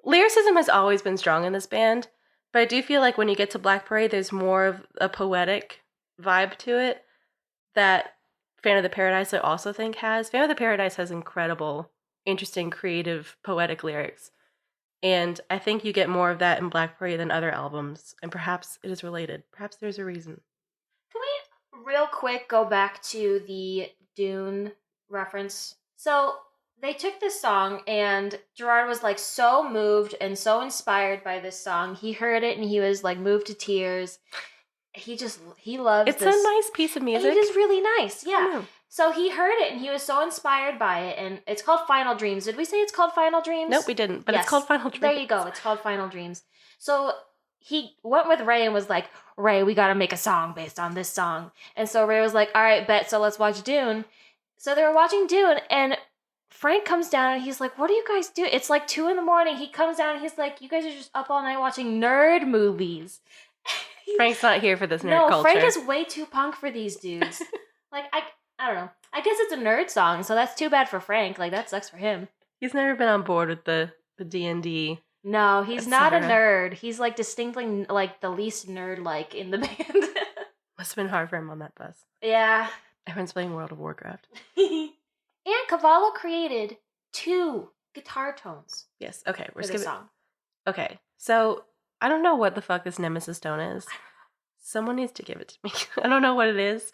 lyricism has always been strong in this band, but I do feel like when you get to Black Parade, there's more of a poetic vibe to it that Phantom of the Paradise I also think has. Phantom of the Paradise has incredible, interesting, creative, poetic lyrics. And I think you get more of that in Black Parade than other albums, and perhaps it is related. Perhaps there's a reason. Can we real quick go back to the Dune reference? So they took this song and Gerard was like so moved and so inspired by this song. He heard it and he was like moved to tears. He loves It's this. a nice piece of music. It is really nice, yeah. Yeah. So he heard it and he was so inspired by it, and it's called Final Dreams. Did we say it's called Final Dreams? Nope, we didn't, but Yes. it's called Final Dreams. There you go. It's called Final Dreams. So he went with Ray and was like, Ray, we got to make a song based on this song. And so Ray was like, all right, bet. So let's watch Dune. So they were watching Dune, and Frank comes down and he's like, what do you guys do? It's like 2 a.m. He comes down and he's like, you guys are just up all night watching nerd movies. Frank's not here for this nerd No, culture. Frank is way too punk for these dudes. Like, I don't know. I guess it's a nerd song, so that's too bad for Frank. Like, that sucks for him. He's never been on board with the D&D. No, he's not a etc. nerd. He's like distinctly like the least nerd-like in the band. Must have been hard for him on that bus. Yeah. Everyone's playing World of Warcraft. And Cavallo created 2 guitar tones Yes, okay, we're for this skipping. song. Okay, so I don't know what the fuck this Nemesis tone is. someone needs to give it to me. I don't know what it is,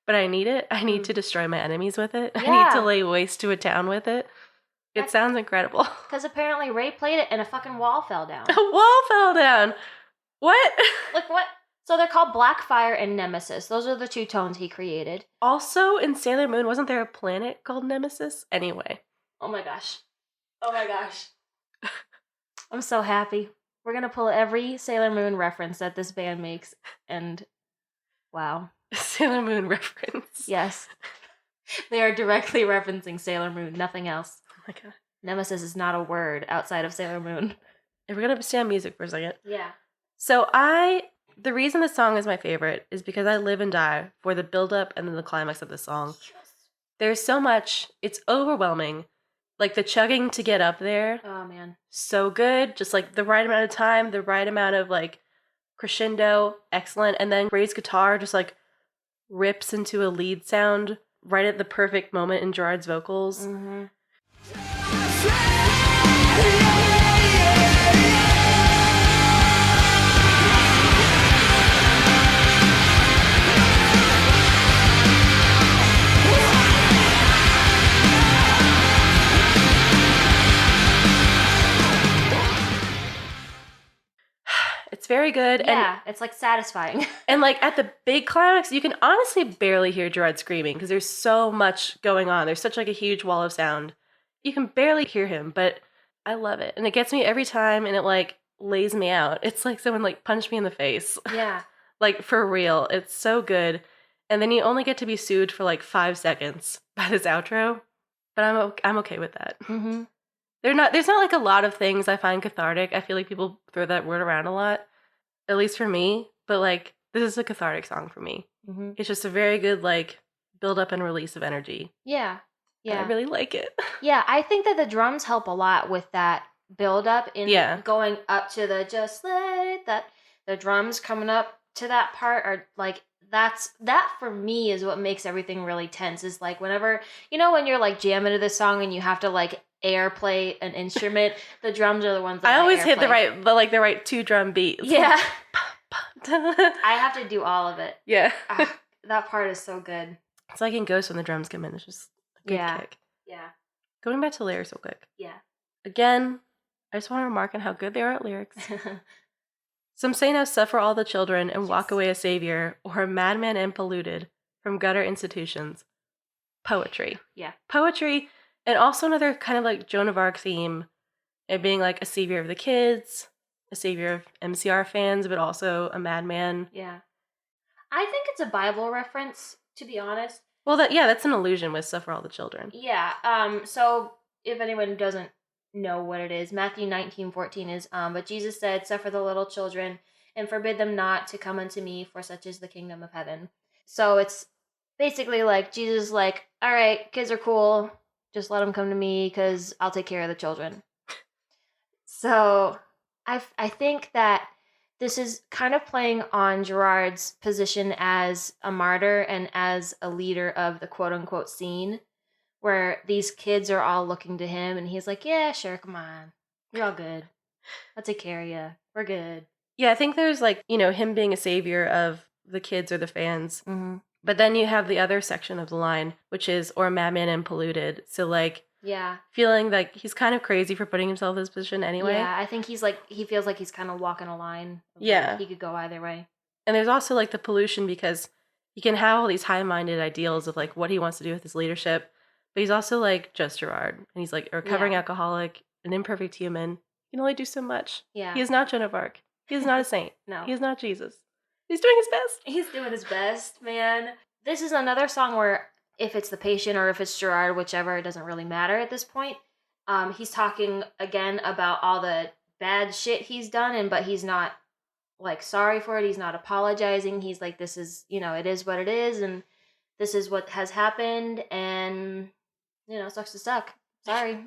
but I need it. I need to destroy my enemies with it. I need to lay waste to a town with it. It sounds incredible. Because apparently Ray played it and a fucking wall fell down. A wall fell down. What? Like what? So they're called Blackfire and Nemesis. Those are the two tones he created. Also, in Sailor Moon, wasn't there a planet called Nemesis? Anyway. Oh my gosh. I'm so happy. We're going to pull every Sailor Moon reference that this band makes. And wow. Sailor Moon reference. Yes. They are directly referencing Sailor Moon, nothing else. Oh my god. Nemesis is not a word outside of Sailor Moon. If we're going to stay on music for a second. Yeah. So the reason this song is my favorite is because I live and die for the build-up and then the climax of the song. Yes. There's so much. It's overwhelming. Like the chugging to get up there. Oh, man. So good. Just like the right amount of time, the right amount of like crescendo. Excellent. And then Ray's guitar just like rips into a lead sound right at the perfect moment in Gerard's vocals. Mm-hmm. It's very good. Yeah, it's like satisfying. And like at the big climax, you can honestly barely hear Gerard screaming because there's so much going on. There's such like a huge wall of sound. You can barely hear him, but I love it. And it gets me every time and it like lays me out. It's like someone like punched me in the face. Yeah. Like for real. It's so good. And then you only get to be sued for like 5 seconds by this outro. But I'm okay with that. Mm-hmm. There's not like a lot of things I find cathartic. I feel like people throw that word around a lot, at least for me. But like, this is a cathartic song for me. Mm-hmm. It's just a very good like build up and release of energy. Yeah. Yeah. And I really like it. Yeah, I think that the drums help a lot with that build up in going up to the just let it, that the drums coming up to that part are like that for me is what makes everything really tense. Is like whenever when you're like jamming to this song and you have to like airplay an instrument, the drums are the ones that I always hit the right 2 drum beat. It's yeah. Like, I have to do all of it. Yeah. That part is so good. It's like in Ghost when the drums come in. It's just a good kick. Yeah. Going back to lyrics real quick. Yeah. Again, I just want to remark on how good they are at lyrics. Some say now suffer all the children and walk away a savior, or a madman and polluted from gutter institutions. Poetry. Yeah. Poetry, and also another kind of like Joan of Arc theme, it being like a savior of the kids, a savior of MCR fans, but also a madman. Yeah. I think it's a Bible reference, to be honest. Well, that's an allusion with suffer all the children. Yeah. So if anyone doesn't know what it is, Matthew 19:14 is, but Jesus said, suffer the little children and forbid them not to come unto me, for such is the kingdom of heaven. So it's basically like Jesus is like, all right, kids are cool. Just let them come to me because I'll take care of the children. So I think that this is kind of playing on Gerard's position as a martyr and as a leader of the quote-unquote scene, where these kids are all looking to him, and he's like, yeah, sure, come on. You're all good. I'll take care of you. We're good. Yeah, I think there's like, him being a savior of the kids or the fans. Mm-hmm. But then you have the other section of the line, which is, or madman and polluted. So like, yeah, feeling like he's kind of crazy for putting himself in this position anyway. Yeah, I think he feels like he's kind of walking a line. Yeah. He could go either way. And there's also like the pollution because he can have all these high-minded ideals of like what he wants to do with his leadership. But he's also like just Gerard. And he's like a recovering alcoholic, an imperfect human. He can only do so much. Yeah. He is not Joan of Arc. He is not a saint. No. He is not Jesus. He's doing his best. He's doing his best, man. This is another song where if it's the patient or if it's Gerard, whichever, it doesn't really matter at this point. He's talking again about all the bad shit he's done, but he's not like sorry for it. He's not apologizing. He's like, this is, it is what it is, and this is what has happened, and sucks to suck. Sorry.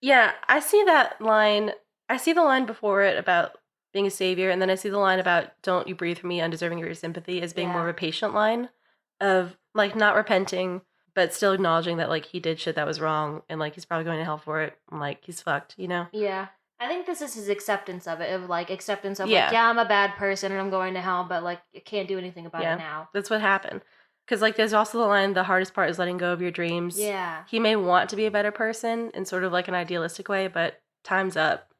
Yeah, I see that line. I see the line before it about being a savior, and then I see the line about don't you breathe for me, undeserving of your sympathy, as being more of a patient line of like not repenting, but still acknowledging that like he did shit that was wrong, and like he's probably going to hell for it, and like he's fucked, Yeah. I think this is his acceptance of it, acceptance of Yeah. I'm a bad person and I'm going to hell, but I can't do anything about it now. That's what happened. Because there's also the line, the hardest part is letting go of your dreams. Yeah. He may want to be a better person in sort of an idealistic way, but time's up.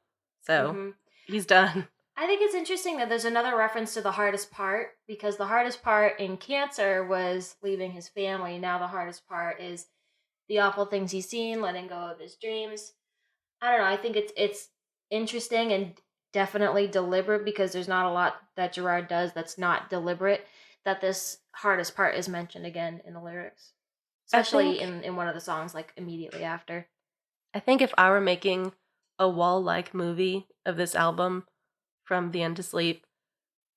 So he's done. I think it's interesting that there's another reference to the hardest part, because the hardest part in Cancer was leaving his family. Now the hardest part is the awful things he's seen, letting go of his dreams. I don't know. I think it's interesting and definitely deliberate, because there's not a lot that Gerard does that's not deliberate, that this hardest part is mentioned again in the lyrics, especially in one of the songs immediately after. I think if I were making a wall-like movie of this album from the end to sleep,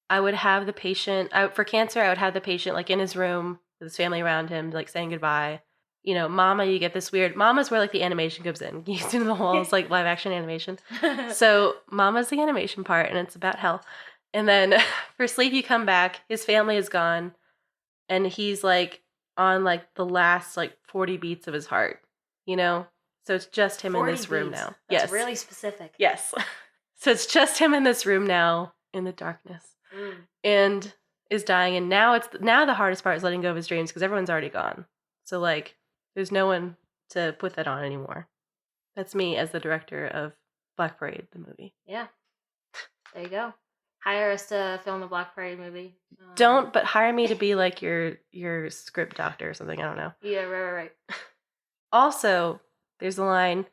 I would have the patient, for Cancer, I would have the patient in his room with his family around him, saying goodbye. Mama, you get this weird, Mama's where the animation comes in. You see the walls, live action animation. So Mama's the animation part, and it's about hell. And then for Sleep, you come back, his family is gone, and he's on the last 40 beats of his heart, So it's just him in this room now. That's yes. really specific. Yes. So it's just him in this room now in the darkness. And is dying, and now the hardest part is letting go of his dreams, because everyone's already gone. So there's no one to put that on anymore. That's me as the director of Black Parade, the movie. Yeah. There you go. Hire us to film the Black Parade movie. Don't, but hire me to be your script doctor or something. I don't know. Yeah, right. Also, there's the line,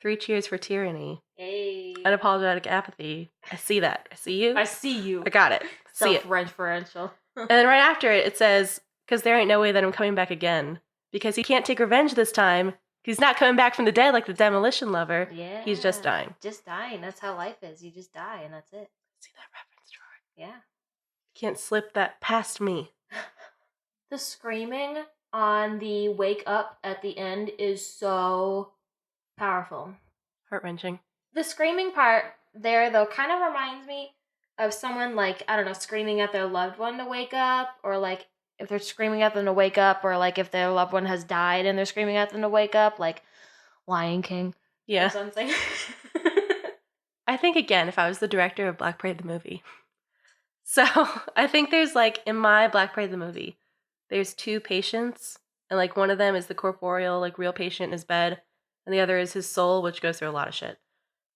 3 cheers for tyranny. Hey. Unapologetic apathy. I see that. I see you. I see you. I got it. See it. Self-referential. And then right after it says, because there ain't no way that I'm coming back again. Because he can't take revenge this time. He's not coming back from the dead like the demolition lover. Yeah. He's just dying. Just dying. That's how life is. You just die, and that's it. See that reference, Gerard? Yeah. Can't slip that past me. The screaming on the wake up at the end is so powerful. Heart-wrenching. The screaming part there, though, kind of reminds me of someone, I don't know, screaming at their loved one to wake up, or if they're screaming at them to wake up, or if their loved one has died and they're screaming at them to wake up, Lion King. Yeah. Or something. I think, again, if I was the director of Black Parade the movie. So I think there's in my Black Parade the movie, there's 2 patients, and one of them is the corporeal, real patient in his bed, and the other is his soul, which goes through a lot of shit.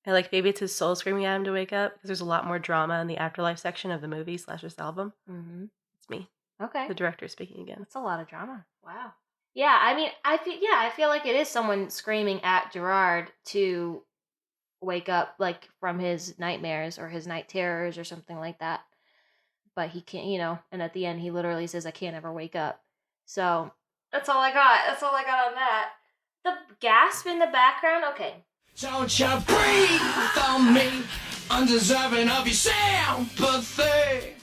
And maybe it's his soul screaming at him to wake up, because there's a lot more drama in the afterlife section of the movie / this album. Mm-hmm. It's me. Okay. The director speaking again. That's a lot of drama. Wow. Yeah, I mean, I feel like it is someone screaming at Gerard to wake up, from his nightmares or his night terrors or something like that. But he can't, and at the end he literally says, I can't ever wake up. So that's all I got. That's all I got on that. The gasp in the background, okay. Don't you breathe on me, undeserving of your sympathy.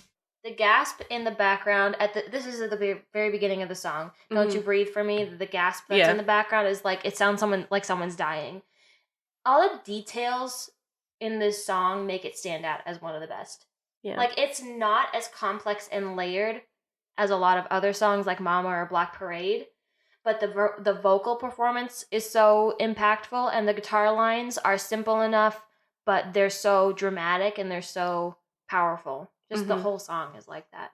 The gasp in the background this is at the very beginning of the song. Don't you breathe for me? The gasp that's in the background is it sounds someone's dying. All the details in this song make it stand out as one of the best. Yeah. It's not as complex and layered as a lot of other songs like Mama or Black Parade, but the vocal performance is so impactful, and the guitar lines are simple enough, but they're so dramatic and they're so powerful. Just the whole song is like that.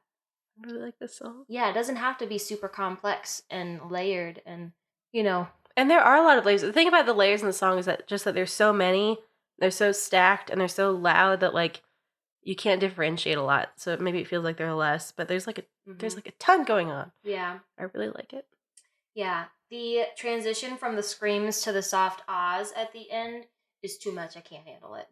I really like this song. Yeah, it doesn't have to be super complex and layered, and And there are a lot of layers. The thing about the layers in the song is that there's so many, they're so stacked, and they're so loud that you can't differentiate a lot. So maybe it feels like there are less, but there's there's a ton going on. Yeah. I really like it. Yeah. The transition from the screams to the soft ahs at the end is too much. I can't handle it.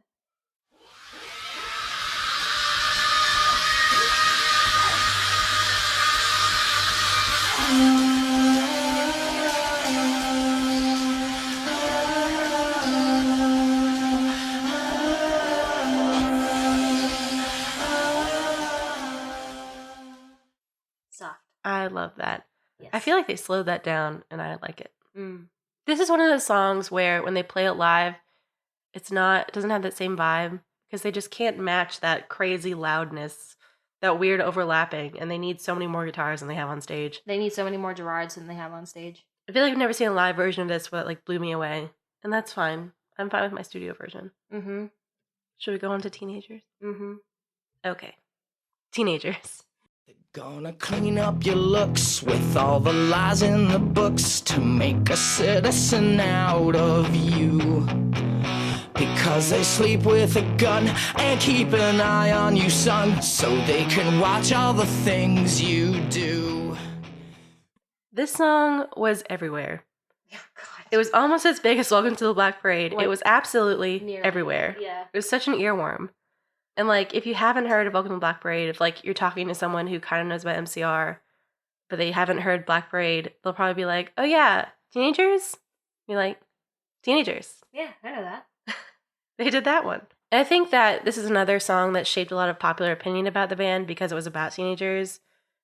Soft. I love that. Yes. I feel like they slowed that down, and I like it. Mm. This is one of those songs where when they play it live, it doesn't have that same vibe, because they just can't match that crazy loudness, that weird overlapping, and they need so many more guitars than they have on stage. They need so many more Gerards than they have on stage. I feel like I've never seen a live version of this, but blew me away, and that's fine. I'm fine with my studio version. Mm-hmm. Should we go on to teenagers? Mm-hmm. Okay. Teenagers. Gonna clean up your looks with all the lies in the books to make a citizen out of you. Because they sleep with a gun and keep an eye on you, son, so they can watch all the things you do. This song was everywhere. Oh, God. It was almost as big as Welcome to the Black Parade. Like, it was absolutely nearly, everywhere. yeah. It was such an earworm. And, like, if you haven't heard of Welcome to the Black Parade, if, like, you're talking to someone who kind of knows about MCR, but they haven't heard Black Parade, they'll probably be like, oh, yeah, teenagers? You're like, teenagers. Yeah, I know that. They did that one. And I think that this is another song that shaped a lot of popular opinion about the band because it was about teenagers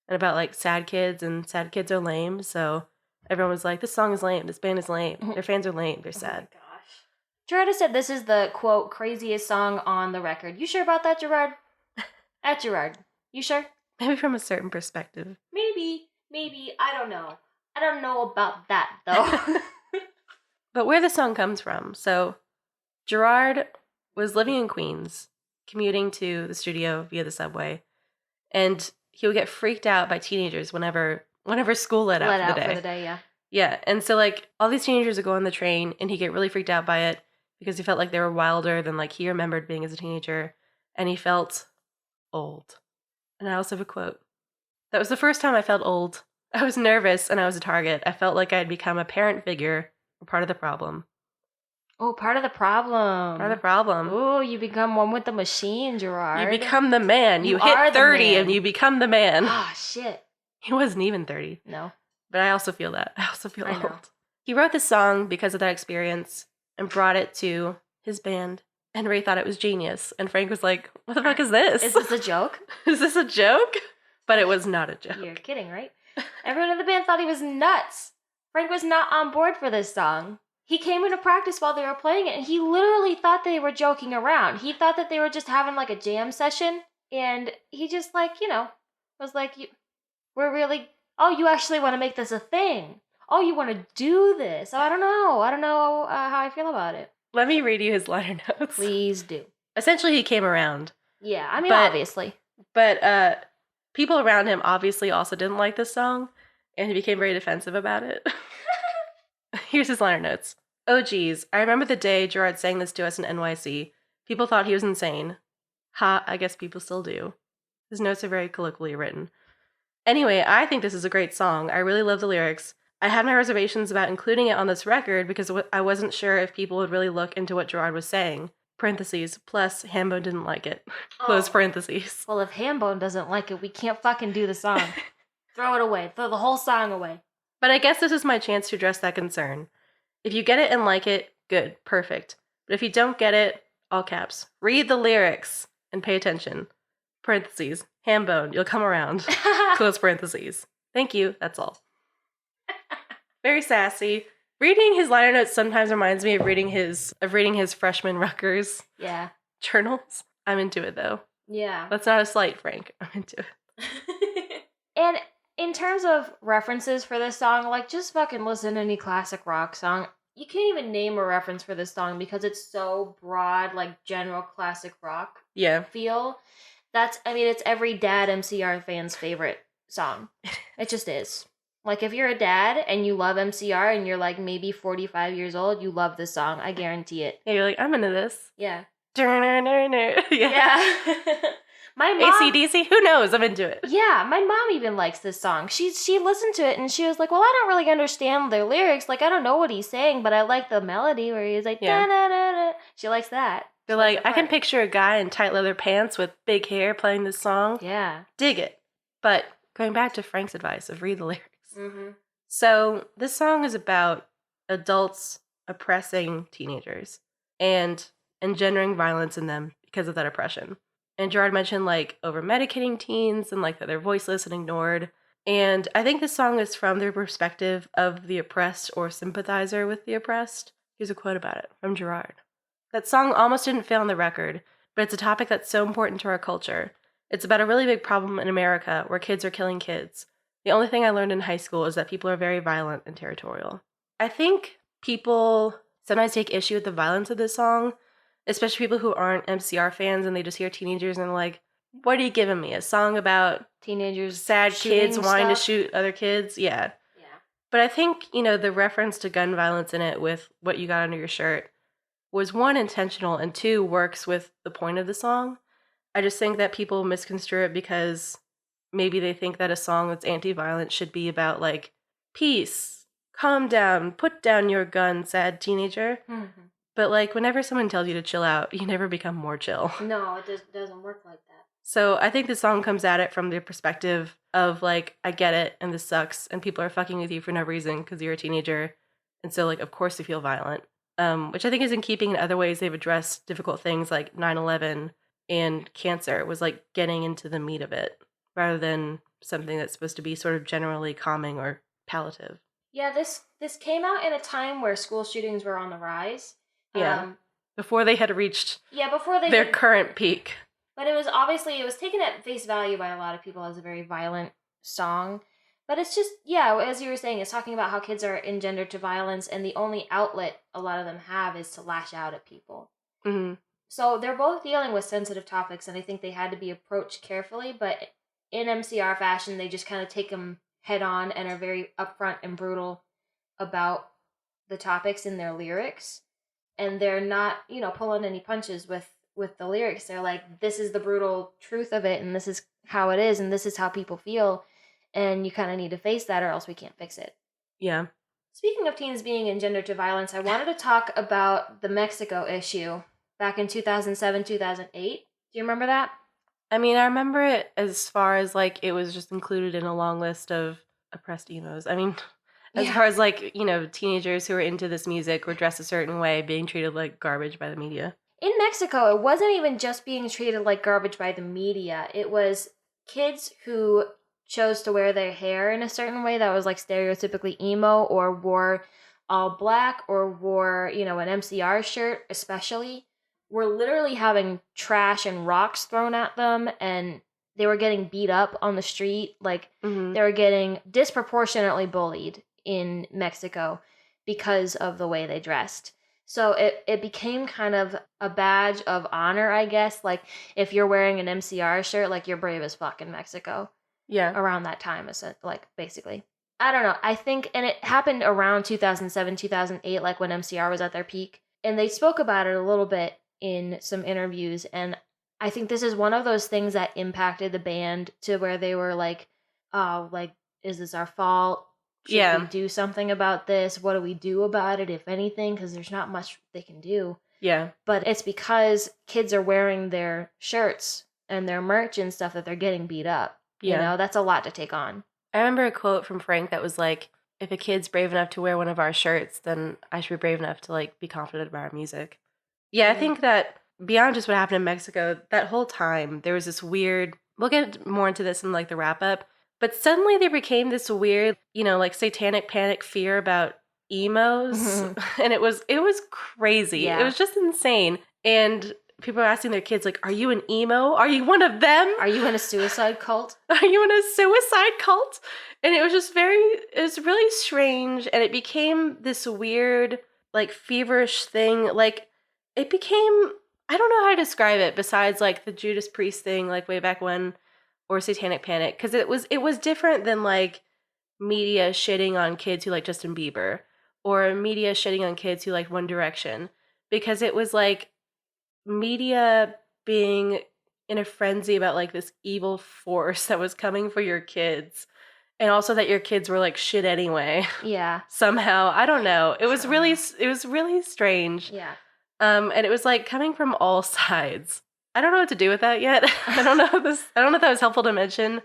and about, like, sad kids, and sad kids are lame, so everyone was like, this song is lame, this band is lame, their fans are lame, they're sad. Oh my gosh. Gerard has said this is the, quote, craziest song on the record. You sure about that, Gerard? At Gerard. You sure? Maybe from a certain perspective. Maybe. I don't know. I don't know about that, though. But where the song comes from, so Gerard was living in Queens, commuting to the studio via the subway, and he would get freaked out by teenagers whenever school let out for the day. Yeah. Yeah, and so, like, all these teenagers would go on the train, and he'd get really freaked out by it because he felt like they were wilder than, like, he remembered being as a teenager, and he felt old. And I also have a quote. That was the first time I felt old. I was nervous, and I was a target. I felt like I had become a parent figure or part of the problem. Oh, part of the problem. Part of the problem. Oh, you become one with the machine, Gerard. You become the man. You are hit the 30 man. and you become the man. Ah, shit. He wasn't even 30. No. But I also feel that. I also feel I old. know. He wrote this song because of that experience and brought it to his band. And Ray thought it was genius. And Frank was like, what the fuck is this? Is this a joke? Is this a joke? But it was not a joke. You're kidding, right? Everyone in the band thought he was nuts. Frank was not on board for this song. He came into practice while they were playing it, and he literally thought they were joking around. He thought that they were just having, like, a jam session, and he just, like, was like, we're really... Oh, you actually want to make this a thing. Oh, you want to do this. Oh, I don't know how I feel about it. Let me read you his liner notes. Please do. Essentially, he came around. Yeah, I mean, But- obviously. But people around him obviously also didn't like this song, and he became very defensive about it. Here's his liner notes. Oh, geez, I remember the day Gerard sang this to us in NYC. People thought he was insane. Ha, I guess people still do. His notes are very colloquially written. Anyway, I think this is a great song. I really love the lyrics. I had my reservations about including it on this record because I wasn't sure if people would really look into what Gerard was saying. Parentheses, plus Hambone didn't like it. Close parentheses. Well, if Hambone doesn't like it, we can't fucking do the song. Throw it away. Throw the whole song away. But I guess this is my chance to address that concern. If you get it and like it, good, perfect. But if you don't get it, all caps, read the lyrics and pay attention. Parentheses, Hambone, you'll come around. Close parentheses. Thank you, that's all. Very sassy. Reading his liner notes sometimes reminds me of reading his freshman Rutgers Yeah. journals. I'm into it though. Yeah. That's not a slight, Frank. I'm into it. And in terms of references for this song, like, just fucking listen to any classic rock song. You can't even name a reference for this song because it's so broad, like, general classic rock Yeah. feel. It's every dad MCR fan's favorite song. It just is. Like, if you're a dad and you love MCR and you're, like, maybe 45 years old, you love this song. I guarantee it. Yeah, you're like, I'm into this. Yeah. Yeah. Yeah. My mom... AC/DC? Who knows? I'm into it. Yeah, my mom even likes this song. She listened to it and she was like, well, I don't really understand the lyrics. Like, I don't know what he's saying, but I like the melody where he's like, Yeah. da-da-da-da. She likes that. They're She like, likes the I can part. picture a guy in tight leather pants with big hair playing this song. Yeah. Dig it. But going back to Frank's advice of read the lyrics. Mm-hmm. So this song is about adults oppressing teenagers and engendering violence in them because of that oppression. And Gerard mentioned, like, over-medicating teens and, like, that they're voiceless and ignored. And I think this song is from the perspective of the oppressed or sympathizer with the oppressed. Here's a quote about it from Gerard. That song almost didn't fit on the record, but it's a topic that's so important to our culture. It's about a really big problem in America where kids are killing kids. The only thing I learned in high school is that people are very violent and territorial. I think people sometimes take issue with the violence of this song especially people who aren't MCR fans and they just hear teenagers and they're like, what are you giving me? A song about Teenagers sad kids shooting wanting to stuff? shoot other kids? Yeah. Yeah. But I think, the reference to gun violence in it with what you got under your shirt was, one, intentional, and two, works with the point of the song. I just think that people misconstrue it because maybe they think that a song that's anti-violent should be about, like, peace, calm down, put down your gun, sad teenager. Mm-hmm. But, like, whenever someone tells you to chill out, you never become more chill. No, it doesn't work like that. So I think the song comes at it from the perspective of, like, I get it, and this sucks, and people are fucking with you for no reason because you're a teenager, and so, like, of course you feel violent. Which I think is in keeping in other ways they've addressed difficult things like 9/11 and cancer, was, like, getting into the meat of it, rather than something that's supposed to be sort of generally calming or palliative. Yeah, this came out in a time where school shootings were on the rise. Yeah. Before they had reached before they their did, current peak. But it was taken at face value by a lot of people as a very violent song. But it's just, as you were saying, it's talking about how kids are engendered to violence, and the only outlet a lot of them have is to lash out at people. Mm-hmm. So they're both dealing with sensitive topics, and I think they had to be approached carefully, but in MCR fashion, they just kind of take them head on and are very upfront and brutal about the topics in their lyrics. And they're not, pulling any punches with the lyrics. They're like, this is the brutal truth of it, and this is how it is, and this is how people feel, and you kind of need to face that or else we can't fix it. Yeah. Speaking of teens being engendered to violence, I wanted to talk about the Mexico issue back in 2007, 2008. Do you remember that? I mean, I remember it as far as, like, it was just included in a long list of oppressed emos. I mean, as far as, like, teenagers who were into this music were dressed a certain way, being treated like garbage by the media. In Mexico, it wasn't even just being treated like garbage by the media. It was kids who chose to wear their hair in a certain way that was, like, stereotypically emo, or wore all black, or wore, an MCR shirt especially, were literally having trash and rocks thrown at them, and they were getting beat up on the street. Like, Mm-hmm. they were getting disproportionately bullied in Mexico because of the way they dressed. So it became kind of a badge of honor, I guess. Like, if you're wearing an MCR shirt, like, you're brave as fuck in Mexico. Yeah. Around that time, like, basically. I don't know. I think, and it happened around 2007, 2008, like when MCR was at their peak. And they spoke about it a little bit in some interviews. And I think this is one of those things that impacted the band to where they were like, oh, like, is this our fault? Should we do something about this? What do we do about it, if anything? Because there's not much they can do. Yeah. But it's because kids are wearing their shirts and their merch and stuff that they're getting beat up. Yeah. That's a lot to take on. I remember a quote from Frank that was like, if a kid's brave enough to wear one of our shirts, then I should be brave enough to, like, be confident about our music. Yeah, I think that beyond just what happened in Mexico, that whole time, there was this weird, we'll get more into this in, like, the wrap-up, but suddenly there became this weird, like, satanic panic fear about emos, Mm-hmm. and it was crazy. Yeah. It was just insane. And people are asking their kids, like, are you an emo? Are you one of them? Are you in a suicide cult? Are you in a suicide cult? And it was just it was really strange, and it became this weird, like, feverish thing. Like, it became, I don't know how to describe it besides, like, the Judas Priest thing, like, way back when, or Satanic Panic, because it was different than, like, media shitting on kids who like Justin Bieber, or media shitting on kids who like One Direction, because it was like media being in a frenzy about, like, this evil force that was coming for your kids, and also that your kids were like shit anyway. Yeah. Somehow, I don't know. It was really strange. Yeah. And it was like coming from all sides. I don't know what to do with that yet. I don't know if that was helpful to mention.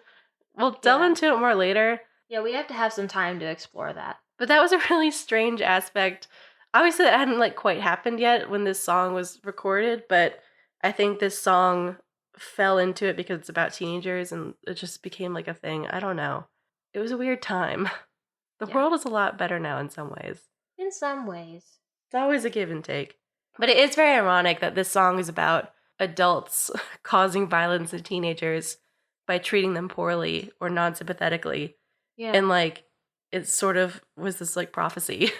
We'll delve into it more later. Yeah, we have to have some time to explore that. But that was a really strange aspect. Obviously, that hadn't, like, quite happened yet when this song was recorded, but I think this song fell into it because it's about teenagers, and it just became, like, a thing. I don't know. It was a weird time. The world is a lot better now in some ways. In some ways. It's always a give and take. But it is very ironic that this song is about adults causing violence in teenagers by treating them poorly or non-sympathetically. Yeah. And, like, it sort of was this, like, prophecy.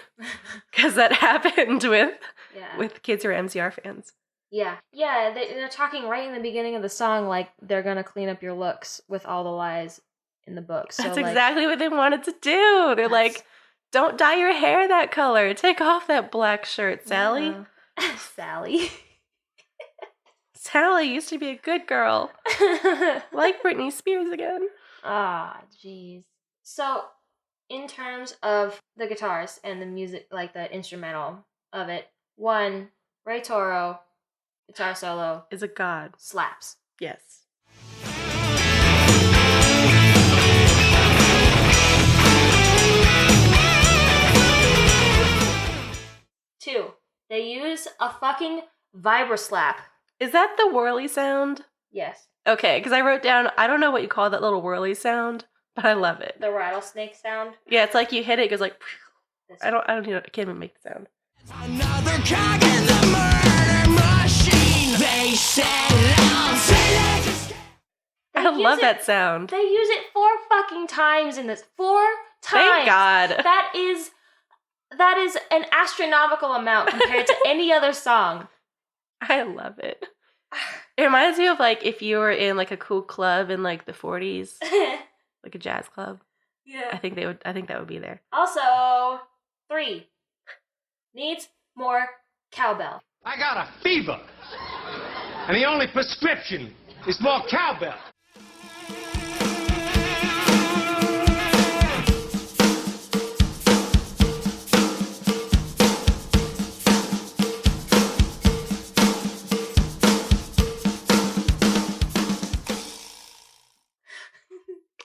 Because that happened with kids who are MCR fans. Yeah. Yeah, they're talking right in the beginning of the song like they're going to clean up your looks with all the lies in the book. So, That's like, exactly what they wanted to do. They're like, don't dye your hair that color. Take off that black shirt, Sally. Yeah. Sally. Sally used to be a good girl. Like Britney Spears again. Ah, jeez. So, in terms of the guitars and the music, like the instrumental of it, one, Ray Toro, guitar solo, Is a god. slaps. Yes. Two, they use a fucking vibra slap. Is that the whirly sound? Yes. Okay, because I wrote down, I don't know what you call that little whirly sound, but I love it. The rattlesnake sound. Yeah, it's like you hit it, it goes like, This- I don't know, I can't even make the sound. Another cog in the murder machine. They set out to I use love it- that sound. They use it 4 fucking times in this. 4 times. Thank God. That is an astronomical amount compared to any other song. I love it. It reminds me of like if you were in like a cool club in like the 40s, like a jazz club. Yeah. I think that would be there. Also, 3 needs more cowbell. I got a fever. And the only prescription is more cowbell.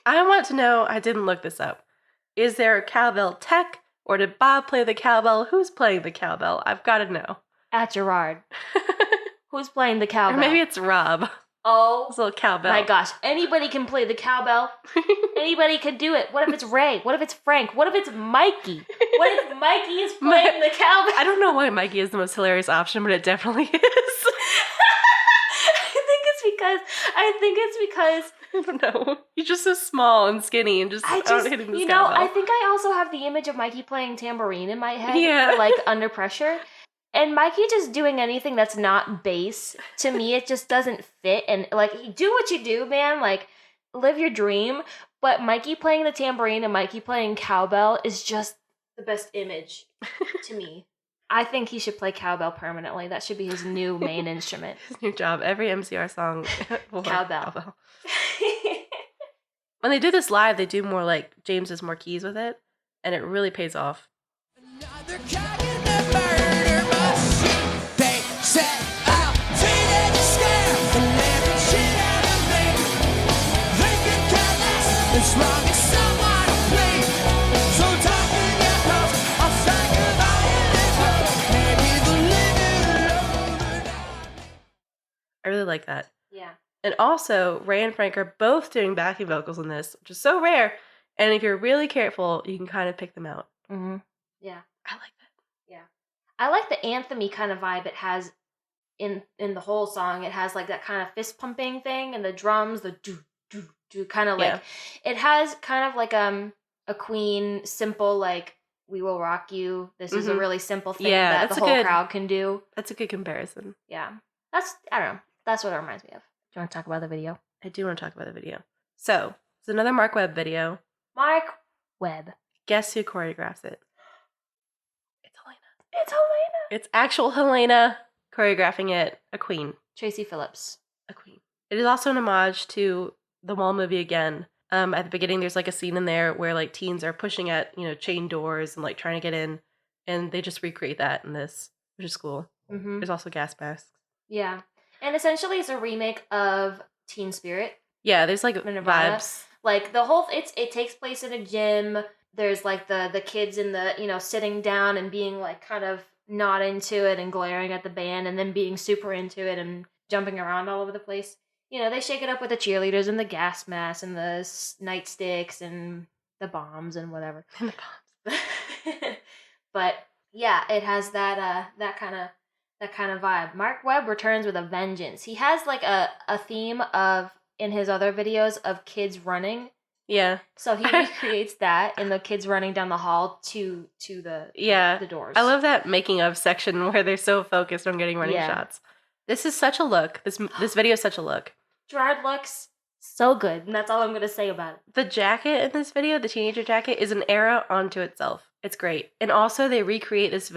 I want to know, I didn't look this up. Is there a cowbell tech or did Bob play the cowbell? Who's playing the cowbell? I've got to know. At Gerard. Who's playing the cowbell? Or maybe it's Rob. Oh It's a little cowbell. my gosh. Anybody can play the cowbell. Anybody can do it. What if it's Ray? What if it's Frank? What if it's Mikey? What if Mikey is playing the cowbell? I don't know why Mikey is the most hilarious option, but it definitely is. I think it's because I don't know. He's just so small and skinny and just, I don't just, hit him this you know, cowbell. I think I also have the image of Mikey playing tambourine in my head, Yeah. for, like under pressure. And Mikey just doing anything that's not bass, to me, it just doesn't fit. And like, do what you do, man. Like, live your dream. But Mikey playing the tambourine and Mikey playing cowbell is just the best image to me. I think he should play cowbell permanently. That should be his new main instrument. His new job. Every MCR song will have Cowbell. When they do this live, they do more like James does more keys with it, and it really pays off. another cog in the murder machine. They set out to scare the living shit out of me. They could care less as long as someone please. So talking your clothes, I'll say goodbye in this road. Maybe the living alone. I really like that. Yeah. And also, Ray and Frank are both doing backing vocals in this, which is so rare. And if you're really careful, you can kind of pick them out. Mm-hmm. Yeah. I like that. Yeah. I like the anthem-y kind of vibe it has in the whole song. It has like that kind of fist pumping thing and the drums, the do do do kind of like Yeah. it has kind of like a Queen simple like We Will Rock You. This is a Mhm. really simple thing Yeah, that that's the a whole good- crowd can do. That's a good comparison. Yeah. That's I don't know. That's what it reminds me of. Do you want to talk about the video? I do want to talk about the video. So, it's another Mark Webb video. Mark Webb. Guess who choreographs it? It's Helena. It's Helena. It's actual Helena choreographing it, a queen. Tracy Phillips. A queen. It is also an homage to the Wall movie again. At the beginning, there's like a scene in there where like teens are pushing at, chain doors and like trying to get in. And they just recreate that in this, which is cool. Mm-hmm. There's also gas masks. Yeah. And essentially it's a remake of Teen Spirit. Yeah, there's like Nirvana. vibes. Like the whole it takes place in a gym. There's like the kids in the sitting down and being like kind of not into it and glaring at the band and then being super into it and jumping around all over the place. They shake it up with the cheerleaders and the gas masks and the nightsticks and the bombs and whatever. And the bombs. But yeah, it has that kind of vibe. Mark Webb returns with a vengeance. He has like a theme of in his other videos of kids running. Yeah. So he recreates that in the kids running down the hall to the Yeah. the doors. I love that making of section where they're so focused on getting running Yeah. shots. This is such a look. This video is such a look. Gerard looks so good, and that's all I'm going to say about it. The jacket in this video, the teenager jacket, is an era onto itself. It's great. And also they recreate this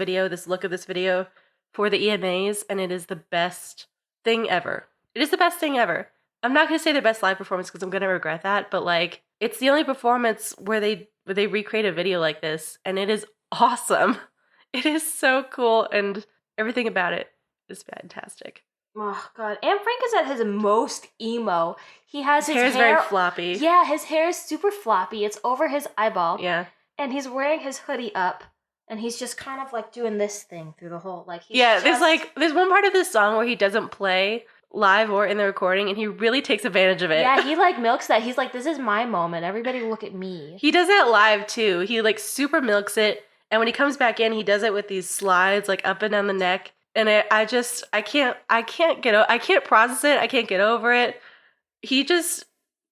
look of this video for the EMAs, and it is the best thing ever. It is the best thing ever. I'm not going to say the best live performance because I'm going to regret that, but like, it's the only performance where they recreate a video like this, and it is awesome. It is so cool, and everything about it is fantastic. Oh, God. And Frank is at his most emo. He has his hair is very floppy. Yeah, his hair is super floppy. It's over his eyeball. Yeah. And he's wearing his hoodie up, and he's just kind of like doing this thing through the whole, like, he's there's one part of this song where he doesn't play live or in the recording, and he really takes advantage of it. Yeah, he like milks that. He's like, this is my moment. Everybody look at me. He does that live too. He like super milks it, and when he comes back in, he does it with these slides like up and down the neck. And I can't process it. I can't get over it. He just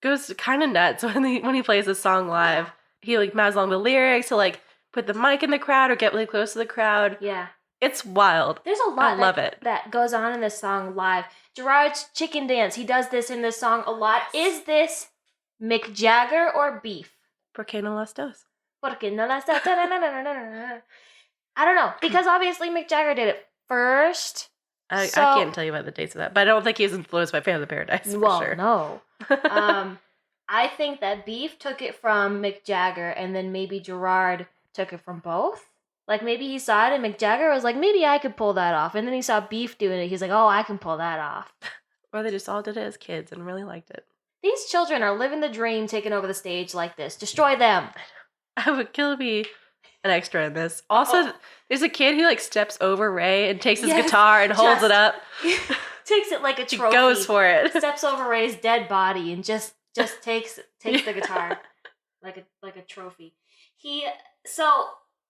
goes kind of nuts when he plays a song live. He like mouths along the lyrics. He'll like put the mic in the crowd or get really close to the crowd. Yeah. It's wild. There's a lot that goes on in this song live. Gerard's chicken dance, he does this in this song a lot. Is this Mick Jagger or beef? Porque no las dos? Porque no las dos. I don't know, because obviously Mick Jagger did it first. I can't tell you about the dates of that, but I don't think he was influenced by Phantom of the Paradise for sure. No. I think that Beef took it from Mick Jagger, and then maybe Gerard took it from both. Like, maybe he saw it, and Mick Jagger was like, maybe I could pull that off. And then he saw Beef doing it. He's like, oh, I can pull that off. Or they just all did it as kids and really liked it. These children are living the dream, taking over the stage like this. Destroy them. I would kill to be an extra in this. Also, there's a kid who like steps over Ray and takes his guitar and holds it up. Takes it like a trophy. He goes for it. Steps over Ray's dead body and just takes the guitar like a trophy.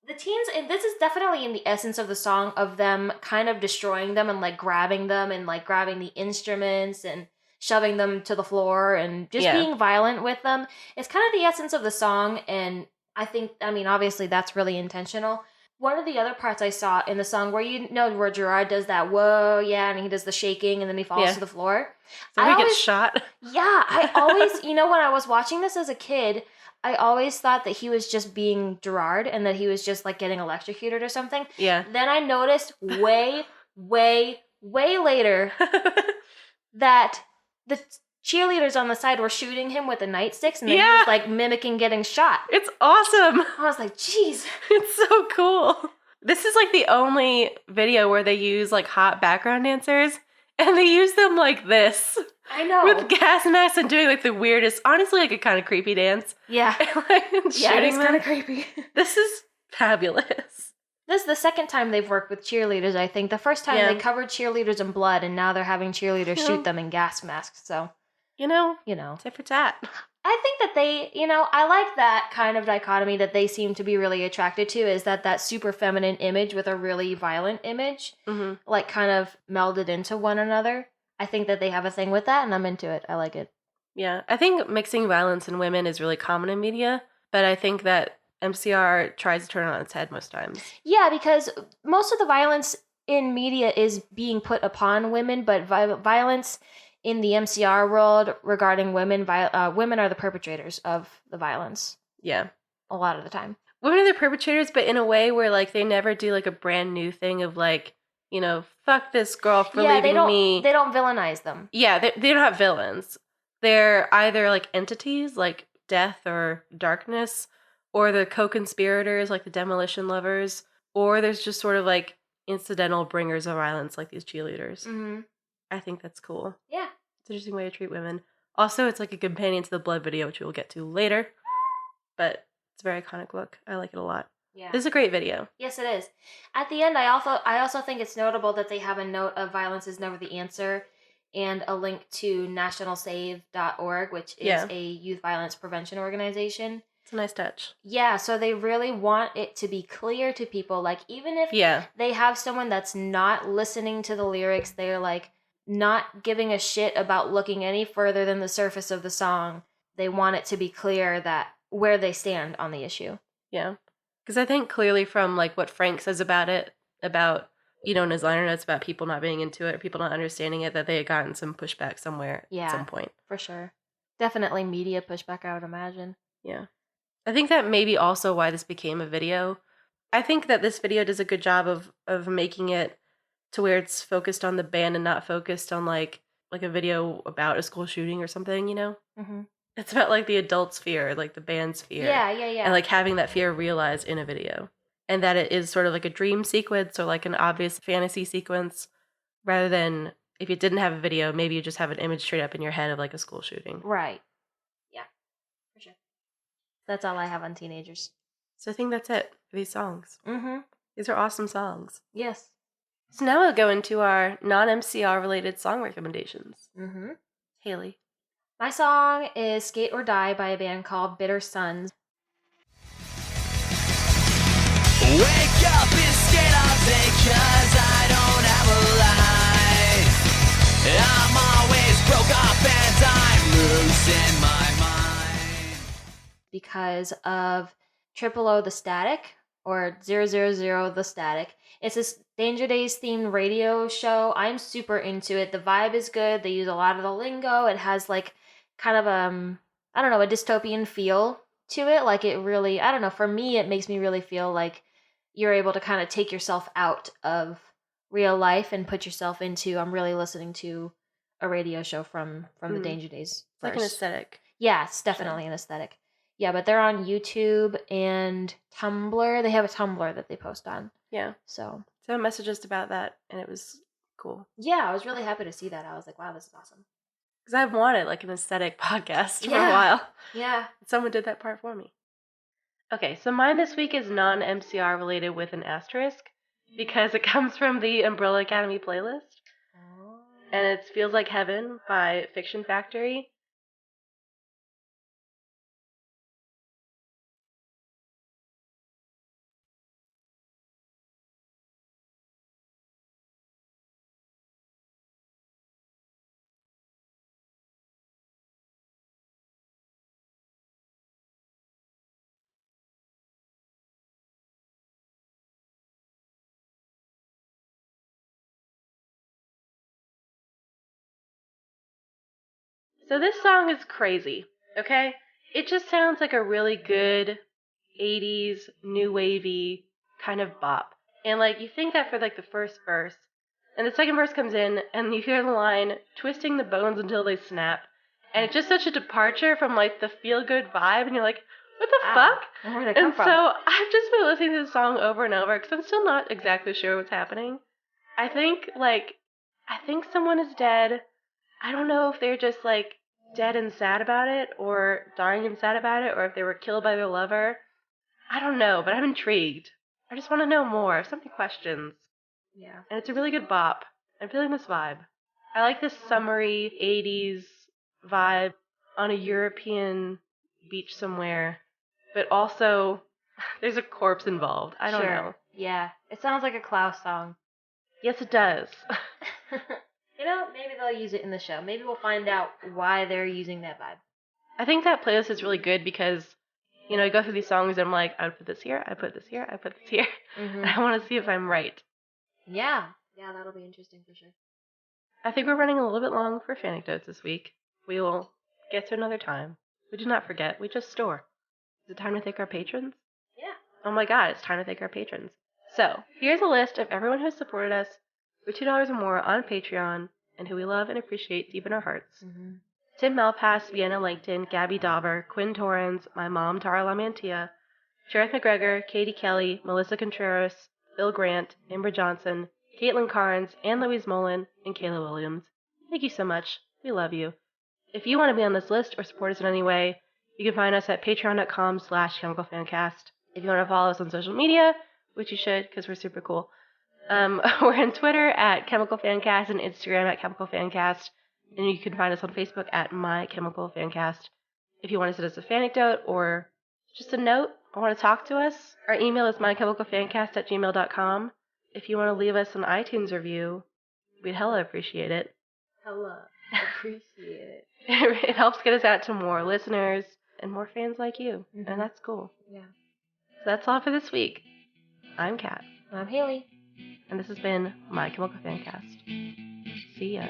The teens, and this is definitely in the essence of the song, of them kind of destroying them and like grabbing them and like grabbing the instruments and shoving them to the floor and just being violent with them. It's kind of the essence of the song, and I mean, obviously that's really intentional. One of the other parts I saw in the song where Gerard does that, whoa, yeah, and he does the shaking and then he falls to the floor. So he gets shot. Yeah, I always, when I was watching this as a kid, I always thought that he was just being Gerard and that he was just like getting electrocuted or something. Yeah. Then I noticed way later that the cheerleaders on the side were shooting him with the nightsticks, and then he was like mimicking getting shot. It's awesome. I was like, jeez. It's so cool. This is like the only video where they use like hot background dancers, and they use them like this. I know. With gas masks and doing like the weirdest, honestly like a kind of creepy dance. Yeah. It's kind of creepy. This is fabulous. This is the second time they've worked with cheerleaders, I think. The first time they covered cheerleaders in blood, and now they're having cheerleaders shoot them in gas masks, so... You know. Tit for tat. I think that they, I like that kind of dichotomy that they seem to be really attracted to, is that super feminine image with a really violent image, like kind of melded into one another. I think that they have a thing with that, and I'm into it. I like it. Yeah, I think mixing violence and women is really common in media, but I think that MCR tries to turn it on its head most times. Yeah, because most of the violence in media is being put upon women, but violence in the MCR world regarding women, women are the perpetrators of the violence. Yeah. A lot of the time. Women are the perpetrators, but in a way where like they never do like a brand new thing of like, fuck this girl for leaving me. They don't villainize them. Yeah, they don't have villains. They're either like entities like death or darkness, or the co-conspirators like the demolition lovers, or there's just sort of like incidental bringers of violence like these cheerleaders. Mm-hmm. I think that's cool. Yeah. It's an interesting way to treat women. Also, it's like a companion to the blood video, which we'll get to later. But it's a very iconic look. I like it a lot. Yeah. This is a great video. Yes, it is. At the end, I also think it's notable that they have a note of violence is never the answer and a link to nationalsave.org, which is a youth violence prevention organization. It's a nice touch. Yeah, so they really want it to be clear to people. Like, even if they have someone that's not listening to the lyrics, they're like not giving a shit about looking any further than the surface of the song. They want it to be clear that where they stand on the issue. Yeah. Because I think clearly from like what Frank says about it, about in his liner notes about people not being into it or people not understanding it, that they had gotten some pushback somewhere at some point. For sure. Definitely media pushback, I would imagine. Yeah. I think that maybe also why this became a video. I think that this video does a good job of making it to where it's focused on the band and not focused on like a video about a school shooting or something, Mm-hmm. It's about like the adult's fear, like the band's fear. Yeah. And like having that fear realized in a video. And that it is sort of like a dream sequence or like an obvious fantasy sequence rather than if you didn't have a video, maybe you just have an image straight up in your head of like a school shooting. Right. Yeah, for sure. That's all I have on teenagers. So I think that's it for these songs. Mm-hmm. These are awesome songs. Yes. So now we'll go into our non-MCR related song recommendations. Mm-hmm. Haley. My song is Skate or Die by a band called Bitter Suns. Wake up and skate all day 'cause I don't have a life. I'm always broke up and I'm losing my mind. Because of Triple O the Static, or 000 the Static. It's this Danger Days themed radio show. I'm super into it. The vibe is good. They use a lot of the lingo. It has like kind of I don't know, a dystopian feel to it. Like it really, I don't know, for me it makes me really feel like you're able to kind of take yourself out of real life and put yourself into, I'm really listening to a radio show from the Danger Days. It's like an aesthetic. Yeah, it's definitely an aesthetic. Yeah, but they're on YouTube and Tumblr. They have a Tumblr that they post on. Yeah. So Someone messaged us about that, and it was cool. yeah, I was really happy to see that. I was like, wow, this is awesome. Because I've wanted like an aesthetic podcast for a while. Yeah. Someone did that part for me. Okay, so mine this week is non-MCR related with an asterisk because it comes from the Umbrella Academy playlist. Oh. And it Feels Like Heaven by Fiction Factory. So this song is crazy, okay? It just sounds like a really good 80s new wavy kind of bop. And like you think that for like the first verse, and the second verse comes in and you hear the line twisting the bones until they snap. And it's just such a departure from like the feel good vibe and you're like, what the fuck? Where'd it come from? So I've just been listening to the song over and over because I'm still not exactly sure what's happening. I think someone is dead. I don't know if they're just like dead and sad about it or dying and sad about it or if they were killed by their lover. I don't know, but I'm intrigued. I just want to know more. I have so many questions. Yeah. And it's a really good bop. I'm feeling this vibe. I like this summery 80s vibe on a European beach somewhere, but also there's a corpse involved. I don't know. Yeah. It sounds like a Klaus song. Yes, it does. Maybe they'll use it in the show. Maybe we'll find out why they're using that vibe. I think that playlist is really good because, I go through these songs and I'm like, I would put this here, I put this here, I put this here. Mm-hmm. And I want to see if I'm right. Yeah. Yeah, that'll be interesting for sure. I think we're running a little bit long for Fanecdotes this week. We will get to another time. We do not forget. We just store. Is it time to thank our patrons? Yeah. Oh my god, it's time to thank our patrons. So, here's a list of everyone who has supported us for $2 or more on Patreon and who we love and appreciate deep in our hearts. Mm-hmm. Tim Malpass, Vienna Langton, Gabby Dauber, Quinn Torrens, my mom Tara Lamantia, Sheriff McGregor, Katie Kelly, Melissa Contreras, Bill Grant, Amber Johnson, Caitlin Carnes, Ann Louise Mullen, and Kayla Williams. Thank you so much. We love you. If you want to be on this list or support us in any way, you can find us at patreon.com/chemicalfancast. If you want to follow us on social media, which you should because we're super cool, we're on Twitter at Chemical Fancast and Instagram at Chemical Fancast. And you can find us on Facebook at My Chemical Fancast. If you want to send us a fanecdote or just a note or want to talk to us, our email is mychemicalfancast@gmail.com. If you want to leave us an iTunes review, we'd hella appreciate it. Hella appreciate it. It helps get us out to more listeners and more fans like you. Mm-hmm. And that's cool. Yeah. So that's all for this week. I'm Kat. I'm Haley. And this has been My Chemical Fancast. See ya.